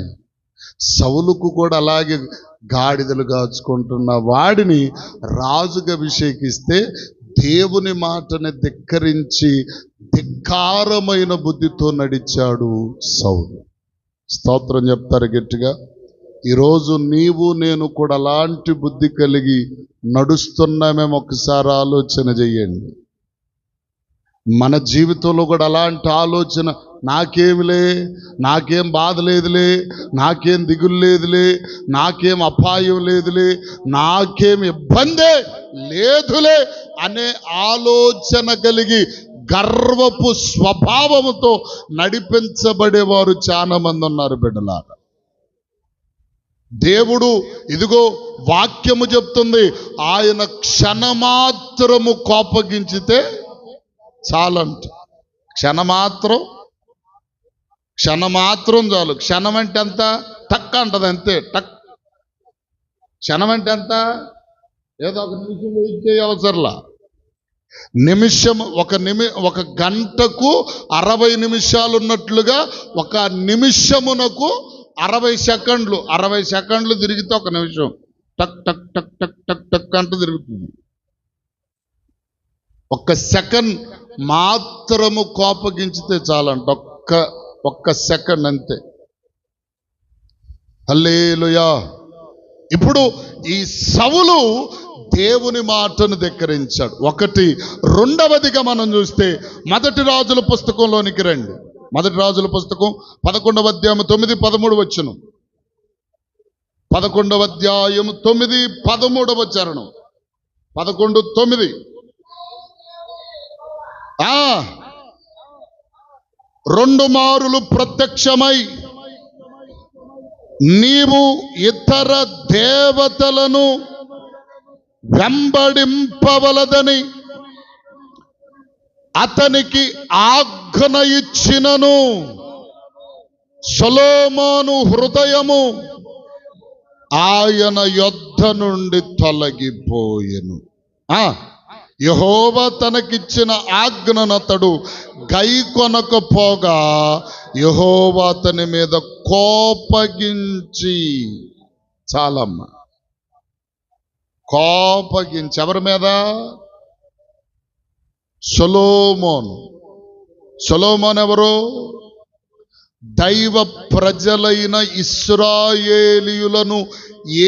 సౌలుకు కూడా అలాగే గాడిదలు కాచుకుంటున్న వాడిని రాజుగా అభిషేకిస్తే దేవుని మాటని ధిక్కరించి ధిక్కారమైన బుద్ధితో నడిచాడు సౌలు. స్తోత్రం చెప్తారు గట్టిగా. ఈరోజు నీవు నేను కూడా అలాంటి బుద్ధి కలిగి నడుస్తున్నామేమో ఒకసారి ఆలోచన చెయ్యండి. మన జీవితంలో కూడా అలాంటి ఆలోచన, నాకేమిలే, నాకేం బాధ లేదులే, నాకేం దిగులు లేదులే, నాకేం అపాయం లేదులే, నాకేం ఇబ్బందే లేదులే అనే ఆలోచన కలిగి గర్వపు స్వభావముతో నడిపించబడేవారు చాలా మంది ఉన్నారు బిడ్డలారా. దేవుడు ఇదిగో వాక్యము చెప్తుంది, ఆయన క్షణమాత్రము కోపగించితే చాలంట. క్షణమాత్రం చాలు. క్షణం అంటే ఎంత? టక్ అంటది అంతే. టక్. క్షణం అంటే ఎంత? ఏదో ఒక నిమిషం వెయిట్ చేయ అవసరంలా. నిమిషం, ఒక గంటకు 60 నిమిషాలు ఉన్నట్లుగా ఒక నిమిషమునకు 60 సెకండ్లు. 60 సెకండ్లు తిరిగితే ఒక నిమిషం. టక్ టక్ టక్ టక్ టక్ టక్ అంటూ తిరుగుతుంది. ఒక్క సెకండ్ మాత్రము కోపగించితే చాలంట. ఒక్క సెకండ్ అంతే. హల్లెలూయా. ఇప్పుడు ఈ సౌలు దేవుని మాటను ధిక్కరించాడు. ఒకటి. రెండవదిగా మనం చూస్తే మొదటి రాజుల పుస్తకంలోనికి రండి. మొదటి రాజుల పుస్తకం 11వ అధ్యాయం 9, 13 వచనం. 11వ అధ్యాయం 9, 13వ చరణం. 11:9. 2 మారులు ప్రత్యక్షమై నీవు ఇతర దేవతలను వెంబడింపవలదని అతనికి ఆజ్ఞ ఇచ్చినను సొలొమోను హృదయము ఆయన యొద్ద నుండి తొలగిపోయెను. యెహోవా తనకిచ్చిన ఆజ్ఞను అతడు గైకొనకపోగా యెహోవా అతని మీద కోపగించి, చాలమ్మ, కోపగించి. ఎవరి మీద? సొలొమోను. సొలొమోను ఎవరు? దైవ ప్రజలైన ఇశ్రాయేలీయులను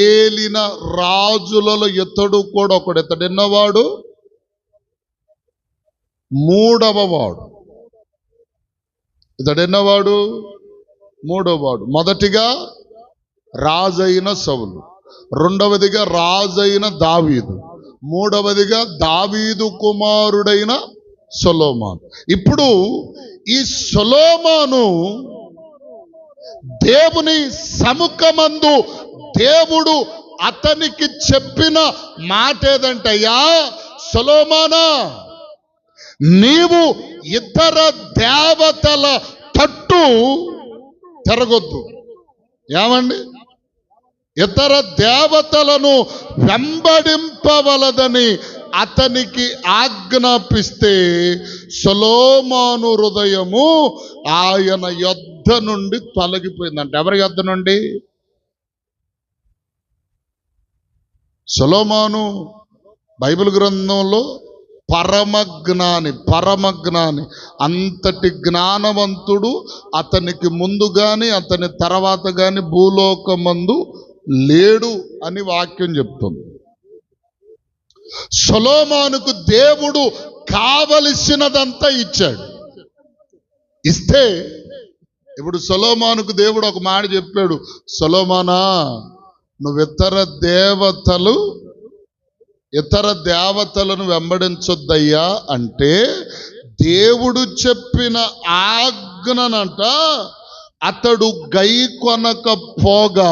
ఏలిన రాజులలో ఇతడు కూడా ఒకడు. ఇతడెన్నవాడు? 3వ వాడు. ఇతడెన్నవాడు? 3వ వాడు. మొదటిగా రాజైన సౌలు, రెండవదిగా రాజైన దావీదు, మూడవదిగా దావీదు కుమారుడైన సొలొమోను. ఇప్పుడు ఈ సొలొమోను దేవుని సముఖమందు దేవుడు అతనికి చెప్పిన మాట ఏదంటయ్యా, సొలొమోనా, నీవు ఇతర దేవతల తట్టు తిరగొద్దు. ఏమండి? ఇతర దేవతలను వెంబడింపవలదని అతనికి ఆజ్ఞాపిస్తే సొలొమోను హృదయము ఆయన యొద్ద నుండి తొలగిపోయిందంట. ఎవరి యొద్ద నుండి? సొలొమోను బైబిల్ గ్రంథంలో పరమజ్ఞాని, అంతటి జ్ఞానవంతుడు అతనికి ముందు గాని అతని తర్వాత గాని భూలోకమందు లేడు అని వాక్యం చెప్తుంది. సొలొమోనుకు దేవుడు కావలసినదంతా ఇచ్చాడు. ఇస్తే ఇప్పుడు సొలొమోనుకు దేవుడు ఒక మాట చెప్పాడు, సొలొమోనా, నువ్వు ఇతర దేవతలను వెంబడించొద్దయ్యా అంటే దేవుడు చెప్పిన ఆజ్ఞనంట అతడు గైకొనకపోగా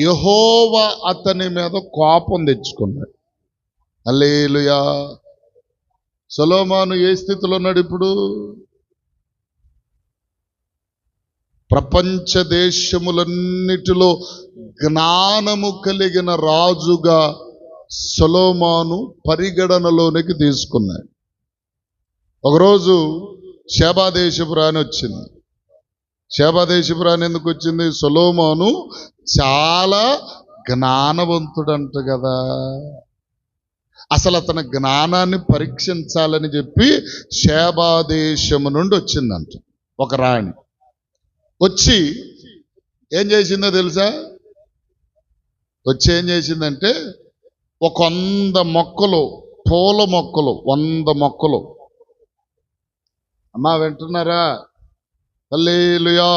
యెహోవా అతని మీద కోపం తెచ్చుకున్నాడు. హల్లెలూయా. సొలొమోను ఏ స్థితిలో ఉన్నాడు ఇప్పుడు? ప్రపంచ దేశములన్నిటిలో జ్ఞానము కలిగిన రాజుగా సొలొమోను పరిగణనలోనికి తీసుకున్నాడు. ఒకరోజు షేబాదేశపు రాణి వచ్చింది. షేబాదేశపు రాణి ఎందుకు వచ్చింది? సొలొమోను చాలా జ్ఞానవంతుడంట కదా, అసలు అతని జ్ఞానాన్ని పరీక్షించాలని చెప్పి షేబాదేశము నుండి వచ్చిందంట ఒక రాణి. వచ్చి ఏం చేసిందో తెలుసా? వచ్చి ఏం చేసిందంటే ఒక 100 మొక్కలు, పూల మొక్కలు, 100 మొక్కలు, అమ్మా వింటున్నారా? హల్లెలూయా.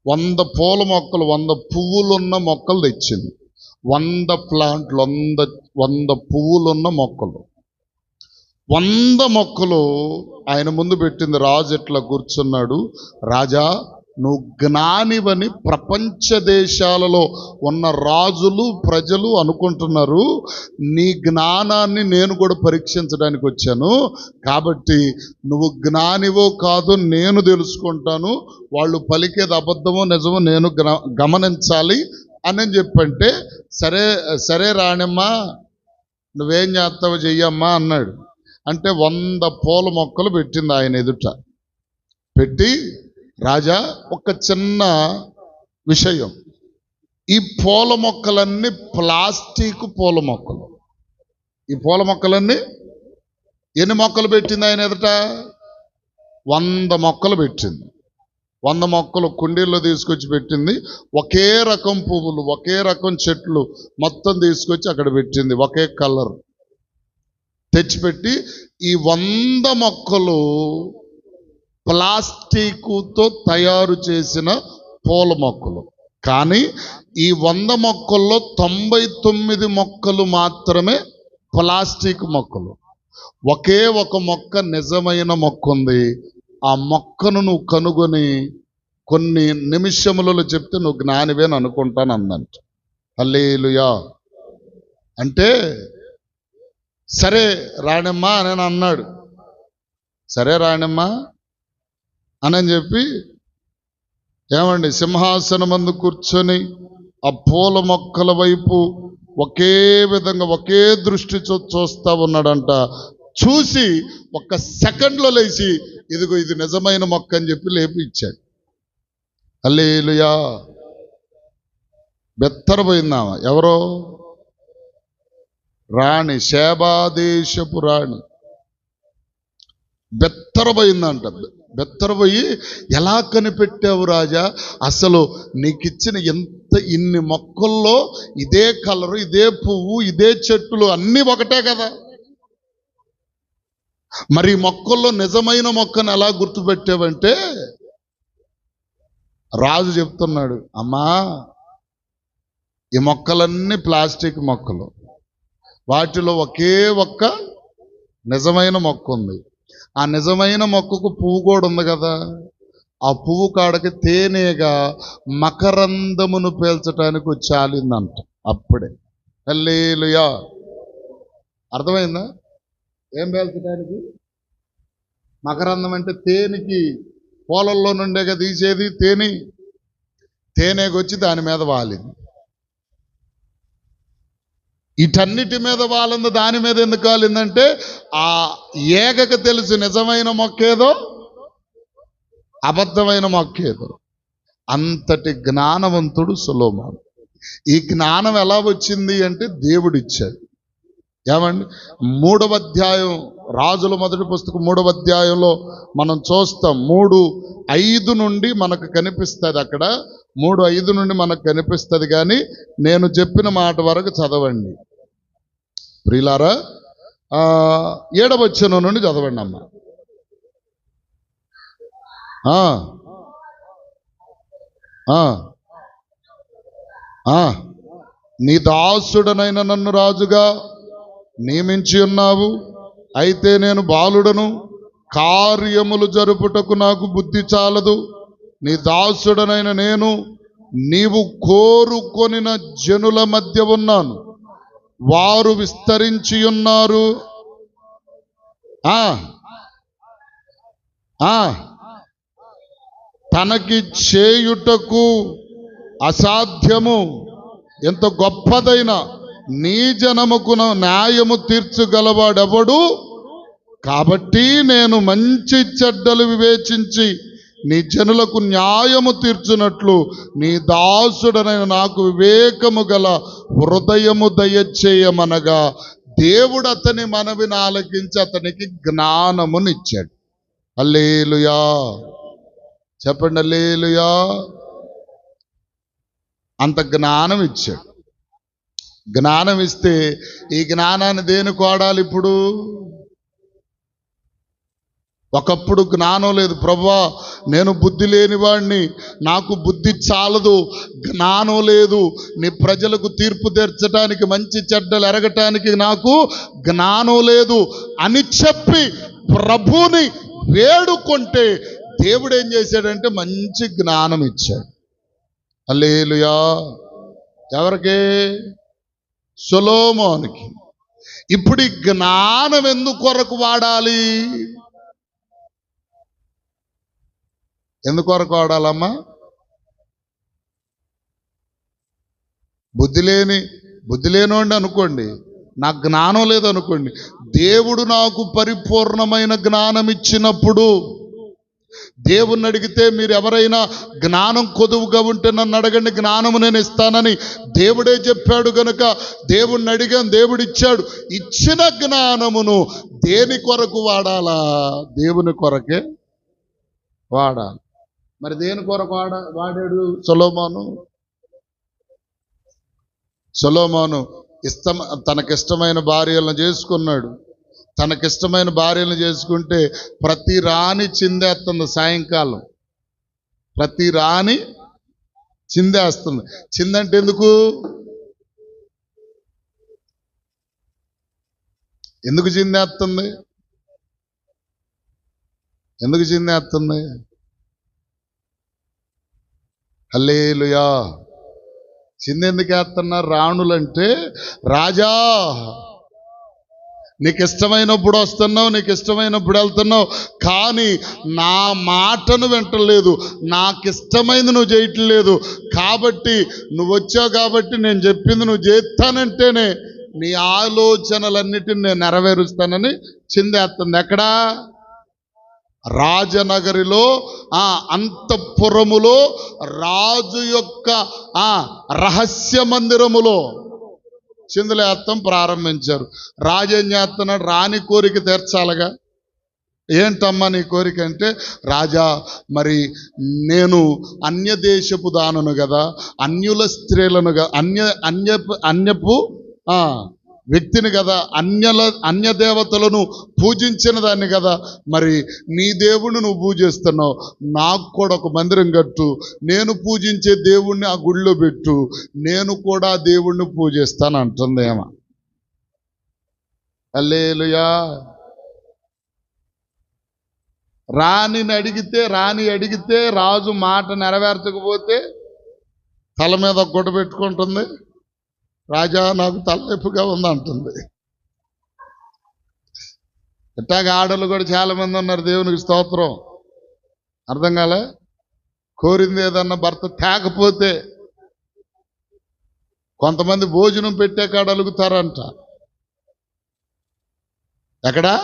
100 పూల మొక్కలు, 100 పువ్వులున్న మొక్కలు తెచ్చింది. 100 ప్లాంట్లు, 100 పువ్వులున్న మొక్కలు, 100 మొక్కలు ఆయన ముందు పెట్టింది. రాజు ఎట్లా కూర్చున్నాడు, రాజా నువ్వు జ్ఞానివని ప్రపంచ దేశాలలో ఉన్న రాజులు ప్రజలు అనుకుంటున్నారు. నీ జ్ఞానాన్ని నేను కూడా పరీక్షించడానికి వచ్చాను. కాబట్టి నువ్వు జ్ఞానివో కాదో నేను తెలుసుకుంటాను. వాళ్ళు పలికేది అబద్ధమో నిజమో నేను గమనించాలి అని చెప్పంటే, సరే సరే రాణమ్మా నువ్వేం చేస్తావో చెయ్యమ్మా అన్నాడు. అంటే 100 పూల మొక్కలు పెట్టింది ఆయన ఎదుట. పెట్టి, రాజా ఒక చిన్న విషయం, ఈ పూల మొక్కలన్నీ ప్లాస్టిక్ పూల మొక్కలు. ఈ పూల మొక్కలన్నీ ఎన్ని మొక్కలు పెట్టింది ఆయన ఎదుట? 100 మొక్కలు పెట్టింది. 100 మొక్కలు కుండీల్లో తీసుకొచ్చి పెట్టింది. ఒకే రకం పువ్వులు, ఒకే రకం చెట్లు మొత్తం తీసుకొచ్చి అక్కడ పెట్టింది. ఒకే కలర్ తెచ్చిపెట్టి, ఈ 100 మొక్కలు ప్లాస్టిక్తో తయారు చేసిన పూల మొక్కలు. కానీ ఈ 100 మొక్కల్లో 99 మొక్కలు మాత్రమే ప్లాస్టిక్ మొక్కలు. ఒకే ఒక మొక్క నిజమైన మొక్క ఉంది. ఆ మొక్కను నువ్వు కనుగొని కొన్ని నిమిషములలో చెప్తే నువ్వు జ్ఞానివేని అనుకుంటాను అందంట. హల్లెలూయా. అంటే సరే రాణమ్మా అని అన్నాడు. సరే రాణమ్మా అని చెప్పి, ఏమండి, సింహాసనం ముందు కూర్చొని ఆ పూల మొక్కల వైపు ఒకే విధంగా ఒకే దృష్టి చూస్తా ఉన్నాడంట. చూసి 1 సెకండ్లో లేచి, ఇదిగో ఇది నిజమైన మొక్క అని చెప్పి లేపి ఇచ్చాడు. హల్లెలూయా. బెత్తరపోయిందామా? ఎవరో రాణి, షేబాదేశపు రాణి బెత్తరపోయిందంట. బెత్తరపోయి, ఎలా కనిపెట్టావు రాజా? అసలు నీకిచ్చిన ఇన్ని మొక్కల్లో ఇదే కలరు, ఇదే పువ్వు, ఇదే చెట్టులు అన్నీ ఒకటే కదా, మరి మొక్కల్లో నిజమైన మొక్కను ఎలా గుర్తుపెట్టావంటే, రాజు చెప్తున్నాడు, అమ్మా ఈ మొక్కలన్నీ ప్లాస్టిక్ మొక్కలు, వాటిలో ఒకే ఒక్క నిజమైన మొక్క ఉంది. ఆ నిజమైన మొక్కకు పువ్వు కూడా ఉంది కదా, ఆ పువ్వు కాడకి తేనెగా మకరందమును పేల్చడానికి వచ్చాలిందంట. అప్పుడే హల్లెలూయా. అర్థమైందా? ఏం పేల్చడానికి? మకరందం అంటే తేనెకి పూలల్లో నుండేగా తీసేది తేనెకొచ్చి దాని మీద వాలింది. వీటన్నిటి మీద వాలింది, దాని మీద ఎందుకు వాలిందంటే ఆ ఏగకు తెలుసు నిజమైన మొక్కేదో అబద్ధమైన మొక్కేదో. అంతటి జ్ఞానవంతుడు సొలొమోను. ఈ జ్ఞానం ఎలా వచ్చింది అంటే దేవుడిచ్చాడు. ఏమండి, 3వ అధ్యాయం, రాజుల మొదటి పుస్తకం 3వ అధ్యాయంలో మనం చూస్తాం. 3:5 నుండి మనకు కనిపిస్తుంది. అక్కడ 3:5 నుండి మనకు కనిపిస్తుంది. కానీ నేను చెప్పిన మాట వరకు చదవండి ప్రియులారా. 7వ వచనం నుండి చదవండి అమ్మ. నీ దాసుడనైన నన్ను రాజుగా నియమించి ఉన్నావు. అయితే నేను బాలుడను, కార్యములు జరుపుటకు నాకు బుద్ధి చాలదు. నీ దాసుడనైన నేను నీవు కోరుకొనిన జనుల మధ్య ఉన్నాను, వారు విస్తరించి ఉన్నారు. తనకి చేయుటకు అసాధ్యము ఎంత గొప్పదైన నీ జనముకును న్యాయము తీర్చగలవాడెవడు? కాబట్టి నేను మంచి చెడ్డలు వివేచించి నీ జనులకు న్యాయము తీర్చునట్లు నీ దాసుడనైన నాకు వివేకము గల హృదయము దయచేయమనగా దేవుడు అతని మనవిని ఆలకించి అతనికి జ్ఞానమునిచ్చాడు. హల్లెలూయా, చెప్పండి హల్లెలూయా. అంత జ్ఞానం ఇచ్చాడు. జ్ఞానం ఇస్తే ఈ జ్ఞానాన్ని దేనికి వాడాలి? ఇప్పుడు ఒకప్పుడు జ్ఞానం లేదు, ప్రభువా నేను బుద్ధి లేనివాడిని, నాకు బుద్ధి చాలదు, జ్ఞానం లేదు, నీ ప్రజలకు తీర్పు తీర్చడానికి మంచి చెడ్డలు ఎరగటానికి నాకు జ్ఞానం లేదు అని చెప్పి ప్రభుని వేడుకుంటే దేవుడు ఏం చేశాడంటే మంచి జ్ఞానం ఇచ్చాడు. హల్లెలూయా. ఎవరికి? సొలొమోనుకి. ఇప్పుడు ఈ జ్ఞానం ఎందుకు కొరకు వాడాలి? ఎందుకొరకు వాడాలమ్మా? బుద్ధి లేనోండి అనుకోండి, నాకు జ్ఞానం లేదనుకోండి, దేవుడు నాకు పరిపూర్ణమైన జ్ఞానం ఇచ్చినప్పుడు దేవుణ్ణి అడిగితే మీరు ఎవరైనా జ్ఞానం కొదువుగా ఉంటే నన్ను అడగండి, జ్ఞానము నేను ఇస్తానని దేవుడే చెప్పాడు గనుక దేవుణ్ణి అడిగాను, దేవుడు ఇచ్చాడు. ఇచ్చిన జ్ఞానమును దేని కొరకు వాడాలా? దేవుని కొరకే వాడాలి. మరి దేని కొరకు వాడాడు సొలొమోను? తనకిష్టమైన భార్యలను చేసుకున్నాడు. తనకిష్టమైన భార్యలను చేసుకుంటే ప్రతి రాణి చిందేస్తుంది. సాయంకాలం ప్రతి రాణి చిందేస్తుంది. చిందంటే ఎందుకు? ఎందుకు చిందేస్తుంది? హల్లెలూయా. చిందెందుకు వేస్తున్నారు? రాణులంటే రాజా నీకు ఇష్టమైనప్పుడు వస్తున్నావు, నీకు ఇష్టమైనప్పుడు వెళ్తున్నావు, కానీ నా మాటను వింటలేదు, నాకు ఇష్టమైంది నువ్వు చేయట్లేదు, కాబట్టి నువ్వు వచ్చావు కాబట్టి నేను చెప్పింది నువ్వు చేస్తానంటేనే నీ ఆలోచనలన్నిటిని నేను నెరవేరుస్తానని చిందేస్తుంది. ఎక్కడా? రాజనగరిలో, అంతఃపురములో, రాజు యొక్క రహస్య మందిరములో చిందులేత్తం ప్రారంభించారు. రాజు ఏం చేస్తున్నాడు? రాణి కోరిక తీర్చాలిగా. ఏంటమ్మా నీ కోరిక అంటే, రాజా మరి నేను అన్య దేశపు దానును కదా, అన్యుల స్త్రీలను అన్యపు వ్యక్తిని కదా, అన్య దేవతలను పూజించిన దాన్ని కదా, మరి నీ దేవుణ్ణి నువ్వు పూజిస్తున్నావు, నాకు కూడా ఒక మందిరం కట్టు, నేను పూజించే దేవుణ్ణి ఆ గుడిలో పెట్టు, నేను కూడా దేవుణ్ణి పూజిస్తాను అంటుందేమో. హల్లెలూయా. రాణి అడిగితే రాజు మాట నెరవేర్చకపోతే తల మీద ఒక గుడ్డ పెట్టుకుంటుంది. రాజా నాకు తలనొప్పిగా ఉంది అంటుంది. ఇట్టాగా ఆడలు కూడా చాలా మంది ఉన్నారు. దేవునికి స్తోత్రం. అర్థం కాలే? కోరింది ఏదన్నా భర్త తేకపోతే కొంతమంది భోజనం పెట్టే కాడ అలుగుతారంట. ఎక్కడా?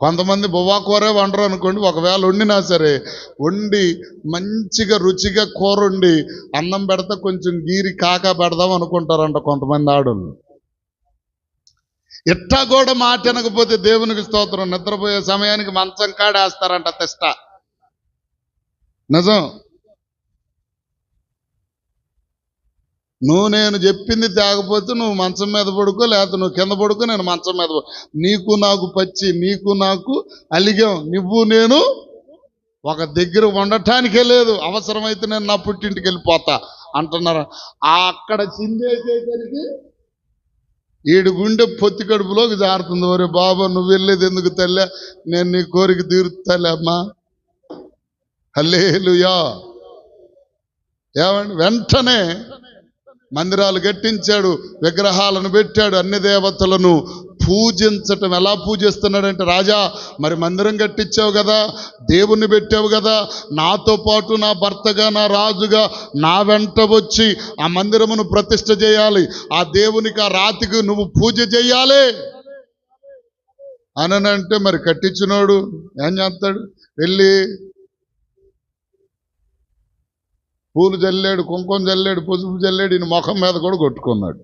కొంతమంది బొవ్వాకూరే వండరు అనుకోండి, ఒకవేళ వండినా సరే వండి మంచిగా రుచిగా కూర వండి అన్నం పెడతా కొంచెం గీరి కాకా పెడదాం అనుకుంటారంట కొంతమంది ఆడోళ్ళు. ఇట్టా కూడా మాట వినకపోతే దేవునికి స్తోత్రం, నిద్రపోయే సమయానికి మంచం కాడేస్తారంట తెస్ట. నిజం. నేను చెప్పింది తేకపోతే నువ్వు మంచం మీద పడుకో, లేకపోతే నువ్వు కింద పడుకో, నేను మంచం మీద నీకు నాకు పచ్చి, నీకు నాకు అలిగాం, నువ్వు నేను ఒక దగ్గర ఉండటానికే లేదు, అవసరమైతే నేను నా పుట్టింటికి వెళ్ళిపోతా అంటున్నారు. అక్కడ చిందేసేసరికి ఈడు గుండె పొత్తి కడుపులోకి జారుతుంది. ఒరే బాబా నువ్వు వెళ్ళేది ఎందుకు తల్లే, నేను నీ కోరిక తీరుతాలే అమ్మా. హల్లెలూయా. ఏమండి? వెంటనే మందిరాలు కట్టించాడు, విగ్రహాలను పెట్టాడు, అన్ని దేవతలను పూజించటం. ఎలా పూజిస్తున్నాడంటే, రాజా మరి మందిరం కట్టించావు కదా, దేవుణ్ణి పెట్టావు కదా, నాతో పాటు నా భర్తగా నా రాజుగా నా వెంట వచ్చి ఆ మందిరమును ప్రతిష్ఠ చేయాలి, ఆ దేవునికి ఆ రాతికి నువ్వు పూజ చేయాలి అనంటే మరి కట్టించినోడు ఏం చేస్తాడు? వెళ్ళి పూలు జల్లాడు, కుంకుమ జల్లాడు, పసుపు జల్లాడు, ఈయన ముఖం మీద కూడా కొట్టుకున్నాడు.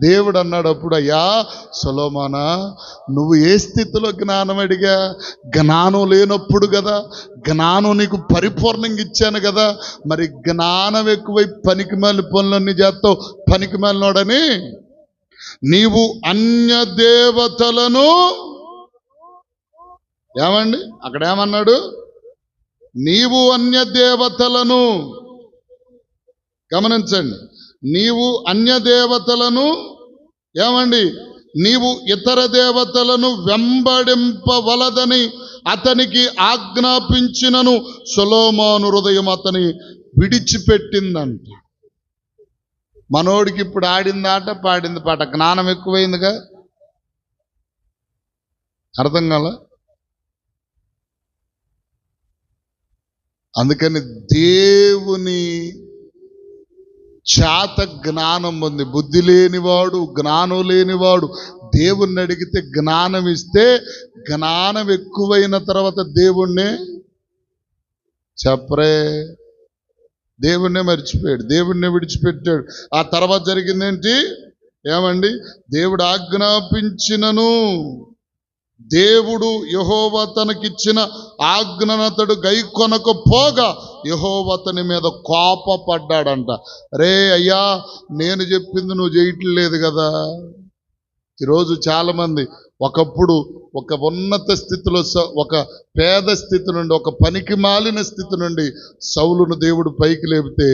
దేవుడు అన్నాడు అప్పుడు, అయ్యా సొలొమోనా, నువ్వు ఏ స్థితిలో జ్ఞానం అడిగా? జ్ఞానం లేనప్పుడు కదా, జ్ఞానం నీకు పరిపూర్ణంగా ఇచ్చాను కదా, మరి జ్ఞానం ఎక్కువై పనికి మాలిన పనులన్నీ చేస్తావు, పనికి మాలినోడని నీవు అన్య దేవతలను ఏమండి అక్కడ ఏమన్నాడు? నీవు అన్య దేవతలను, గమనించండి, నీవు అన్య దేవతలను ఏమండి, నీవు ఇతర దేవతలను వెంబడింపవలదని అతనికి ఆజ్ఞాపించినను సొలొమోను హృదయం అతని విడిచిపెట్టిందంట. మనోడికి ఇప్పుడు ఆడింది ఆట, పాడింది పాట, జ్ఞానం ఎక్కువైందిగా. అర్థం కాల? అందుకని దేవుని చేత జ్ఞానం ఉంది. బుద్ధి లేనివాడు, జ్ఞానం లేనివాడు దేవుణ్ణి అడిగితే జ్ఞానం ఇస్తే, జ్ఞానం ఎక్కువైన తర్వాత దేవుణ్ణే చెప్పరే, దేవుణ్ణే మర్చిపోయాడు, దేవుణ్ణే విడిచిపెట్టాడు. ఆ తర్వాత జరిగిందేంటి? ఏమండి, దేవుడు ఆజ్ఞాపించినను, దేవుడు యెహోవా తనకిచ్చిన ఆజ్ఞనతడు గైకొనకపోగా యెహోవా అతని మీద కోపపడ్డాడంట. రే అయ్యా, నేను చెప్పింది నువ్వు చేయట్లేదు కదా. ఈరోజు చాలామంది ఒకప్పుడు ఒక ఉన్నత స్థితిలో, ఒక పేద స్థితి నుండి, ఒక పనికి మాలిన స్థితి నుండి సౌలును దేవుడు పైకి లేపితే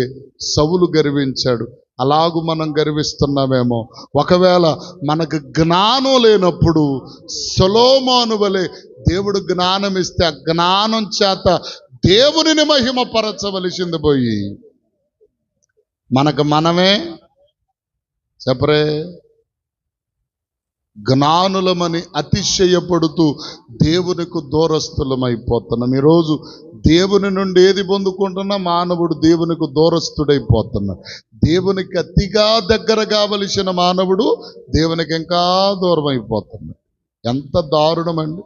సౌలు గర్వించాడు. అలాగూ మనం గర్విస్తున్నామేమో. ఒకవేళ మనకు జ్ఞానం లేనప్పుడు సొలొమోను వలె దేవుడు జ్ఞానం ఇస్తే ఆ జ్ఞానం చేత దేవునిని మహిమపరచవలసింది పోయి మనకు మనమే చెప్పరే జ్ఞానులమని అతిశయపడుతూ దేవునికి దూరస్తులమైపోతున్నాం. ఈరోజు దేవుని నుండి ఏది పొందుకుంటున్నా మానవుడు దేవునికి దూరస్తుడైపోతున్నాడు. దేవునికి అతిగా దగ్గర కావలసిన మానవుడు దేవునికి ఇంకా దూరం అయిపోతున్నాడు. ఎంత దారుణమండి!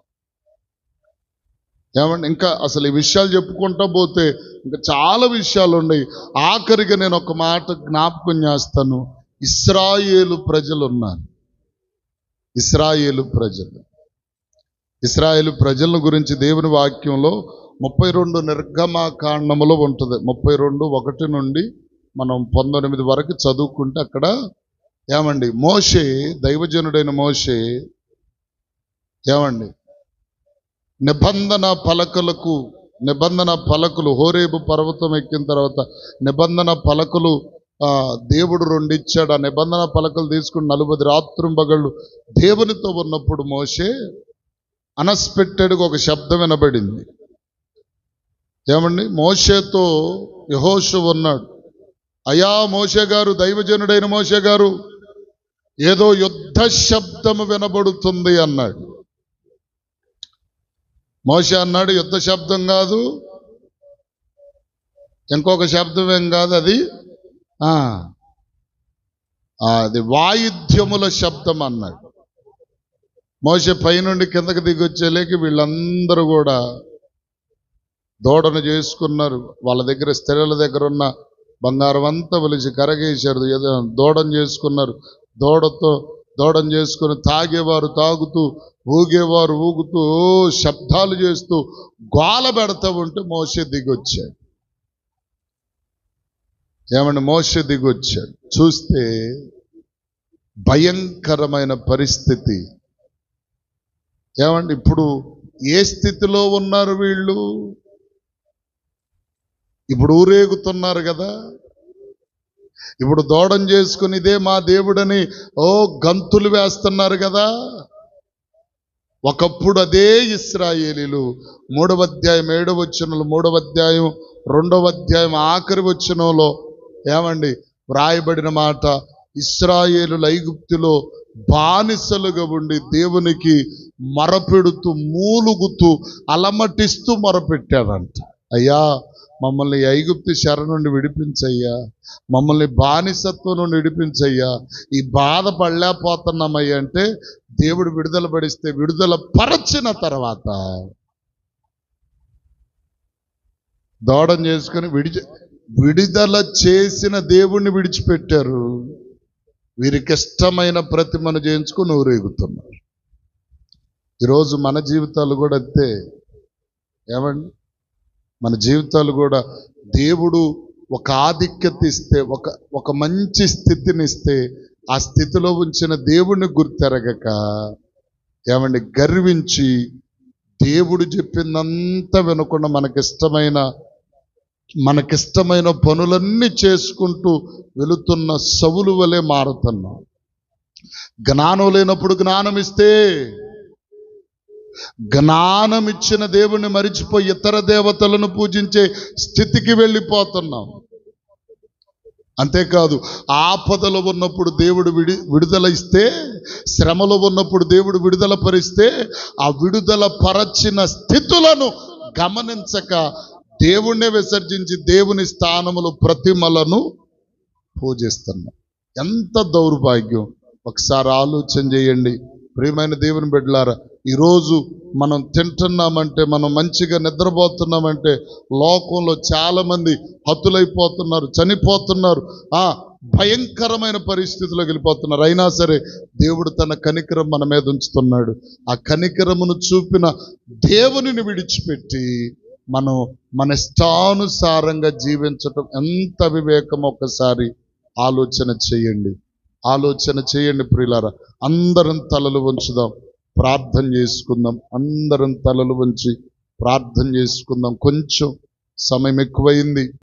ఏమండి, ఇంకా అసలు ఈ విషయాలు చెప్పుకుంటా పోతే ఇంకా చాలా విషయాలు ఉన్నాయి. ఆఖరిగా నేను ఒక మాట జ్ఞాపకం చేస్తాను. ఇశ్రాయేలు ప్రజలు ఉన్నారు. ఇశ్రాయేలు ప్రజల గురించి దేవుని వాక్యంలో 32 నిర్గమకాండములో ఉంటుంది. 32:1 నుండి మనం 19 వరకు చదువుకుంటే అక్కడ ఏమండి, మోషే, దైవజనుడైన మోషే ఏమండి, నిబంధన పలకలు హోరేబు పర్వతం ఎక్కిన తర్వాత నిబంధన పలకలు దేవుడు 2 ఇచ్చాడు. ఆ నిబంధన పలకలు తీసుకుని 40 రాత్రింబగళ్ళు దేవునితో ఉన్నప్పుడు మోషే అన్ఎక్స్పెక్టెడ్గా ఒక శబ్దం వినబడింది. ఏమండి, మోషేతో యెహోషువ ఉన్నాడు. అయ్యా మోషే గారు, దైవజనుడైన మోషే గారు, ఏదో యుద్ధ శబ్దము వినబడుతుంది అన్నాడు. మోషే అన్నాడు, యుద్ధ శబ్దం కాదు, ఇంకొక శబ్దం ఏం కాదు, అది వాయిద్యముల శబ్దం అన్నాడు. మోషే పైనుండి కిందకి దిగొచ్చేలేకి వీళ్ళందరూ కూడా దూడను చేసుకున్నారు. వాళ్ళ దగ్గర స్త్రీల దగ్గర ఉన్న బంగారం అంతా ఒలిచి కరగేశారు. ఏదో దూడను చేసుకున్నారు. దూడను చేసుకుని తాగేవారు తాగుతూ, ఊగేవారు ఊగుతూ, శబ్దాలు చేస్తూ గోల పెడతా ఉంటే మోషే దిగొచ్చాడు. ఏమండి, మోషే దిగొచ్చాడు. చూస్తే భయంకరమైన పరిస్థితి. ఏమండి, ఇప్పుడు ఏ స్థితిలో ఉన్నారు వీళ్ళు? ఇప్పుడు ఊరేగుతున్నారు కదా, ఇప్పుడు దూడం చేసుకుని ఇదే మా దేవుడని గంతులు వేస్తున్నారు కదా. ఒకప్పుడు అదే ఇశ్రాయేలీలు 3వ అధ్యాయం 7వ వచనంలో, 3వ అధ్యాయం 2వ అధ్యాయం ఆఖరి వచనంలో ఏమండి వ్రాయబడిన మాట, ఇశ్రాయేలులు ఐగుప్తులో బానిసలుగా ఉండి దేవునికి మొరపెడుతూ మూలుగుతూ అలమటిస్తూ మొరపెట్టాడంట. అయ్యా, మమ్మల్ని ఐగుప్తు చెర నుండి విడిపించయ్యా, మమ్మల్ని బానిసత్వం నుండి విడిపించయ్యా, ఈ బాధ పడలేకపోతున్నామయ్యా అంటే దేవుడు విడుదల పడిస్తే విడుదల పరచిన తర్వాత దోడం చేసుకుని విడుదల చేసిన దేవుణ్ణి విడిచిపెట్టారు. వీరికి ఇష్టమైన ప్రతిమను చేయించుకుని ఊరేగుతున్నారు. ఈరోజు మన జీవితాలు కూడా అంతే. ఏమండి, మన జీవితాలు కూడా దేవుడు ఒక ఆధిక్యత ఇస్తే, ఒక మంచి స్థితిని ఇస్తే, ఆ స్థితిలో ఉంచిన దేవుణ్ణి గుర్తెరగక ఏమండి గర్వించి దేవుడు చెప్పిందంతా వినకుండా మనకిష్టమైన పనులన్నీ చేసుకుంటూ వెళుతున్న సవులు వలె మారుతున్నాం. జ్ఞానం లేనప్పుడు జ్ఞానం ఇస్తే, జ్ఞానం ఇచ్చిన దేవుణ్ణి మరిచిపోయి ఇతర దేవతలను పూజించే స్థితికి వెళ్ళిపోతున్నాం. అంతేకాదు, ఆపదలో ఉన్నప్పుడు దేవుడు విడుదల ఇస్తే, శ్రమలో ఉన్నప్పుడు దేవుడు విడుదల పరిస్తే, ఆ విడుదల పరచిన స్థితులను గమనించక దేవుణ్ణి విసర్జించి దేవుని స్థానములు ప్రతిమలను పూజిస్తున్నాం. ఎంత దౌర్భాగ్యం! ఒకసారి ఆలోచన చేయండి ప్రియమైన దేవుని బిడ్డలారా. ఈరోజు మనం తింటున్నామంటే, మనం మంచిగా నిద్రపోతున్నామంటే లోకంలో చాలామంది హతులైపోతున్నారు, చనిపోతున్నారు, భయంకరమైన పరిస్థితుల్లోకి వెళ్ళిపోతున్నారు. అయినా సరే దేవుడు తన కనికరం మన మీద ఉంచుతున్నాడు. ఆ కనికరమును చూపిన దేవునిని విడిచిపెట్టి మనం మన ఇష్టానుసారంగా జీవించటం ఎంత వివేకం! ఒక్కసారి ఆలోచన చేయండి ప్రియులారా. అందరం తలలు వంచుదాం, ప్రార్థన చేసుకుందాం. అందరం తలలు వంచి ప్రార్థన చేసుకుందాం. కొంచెం సమయం ఎక్కువైంది.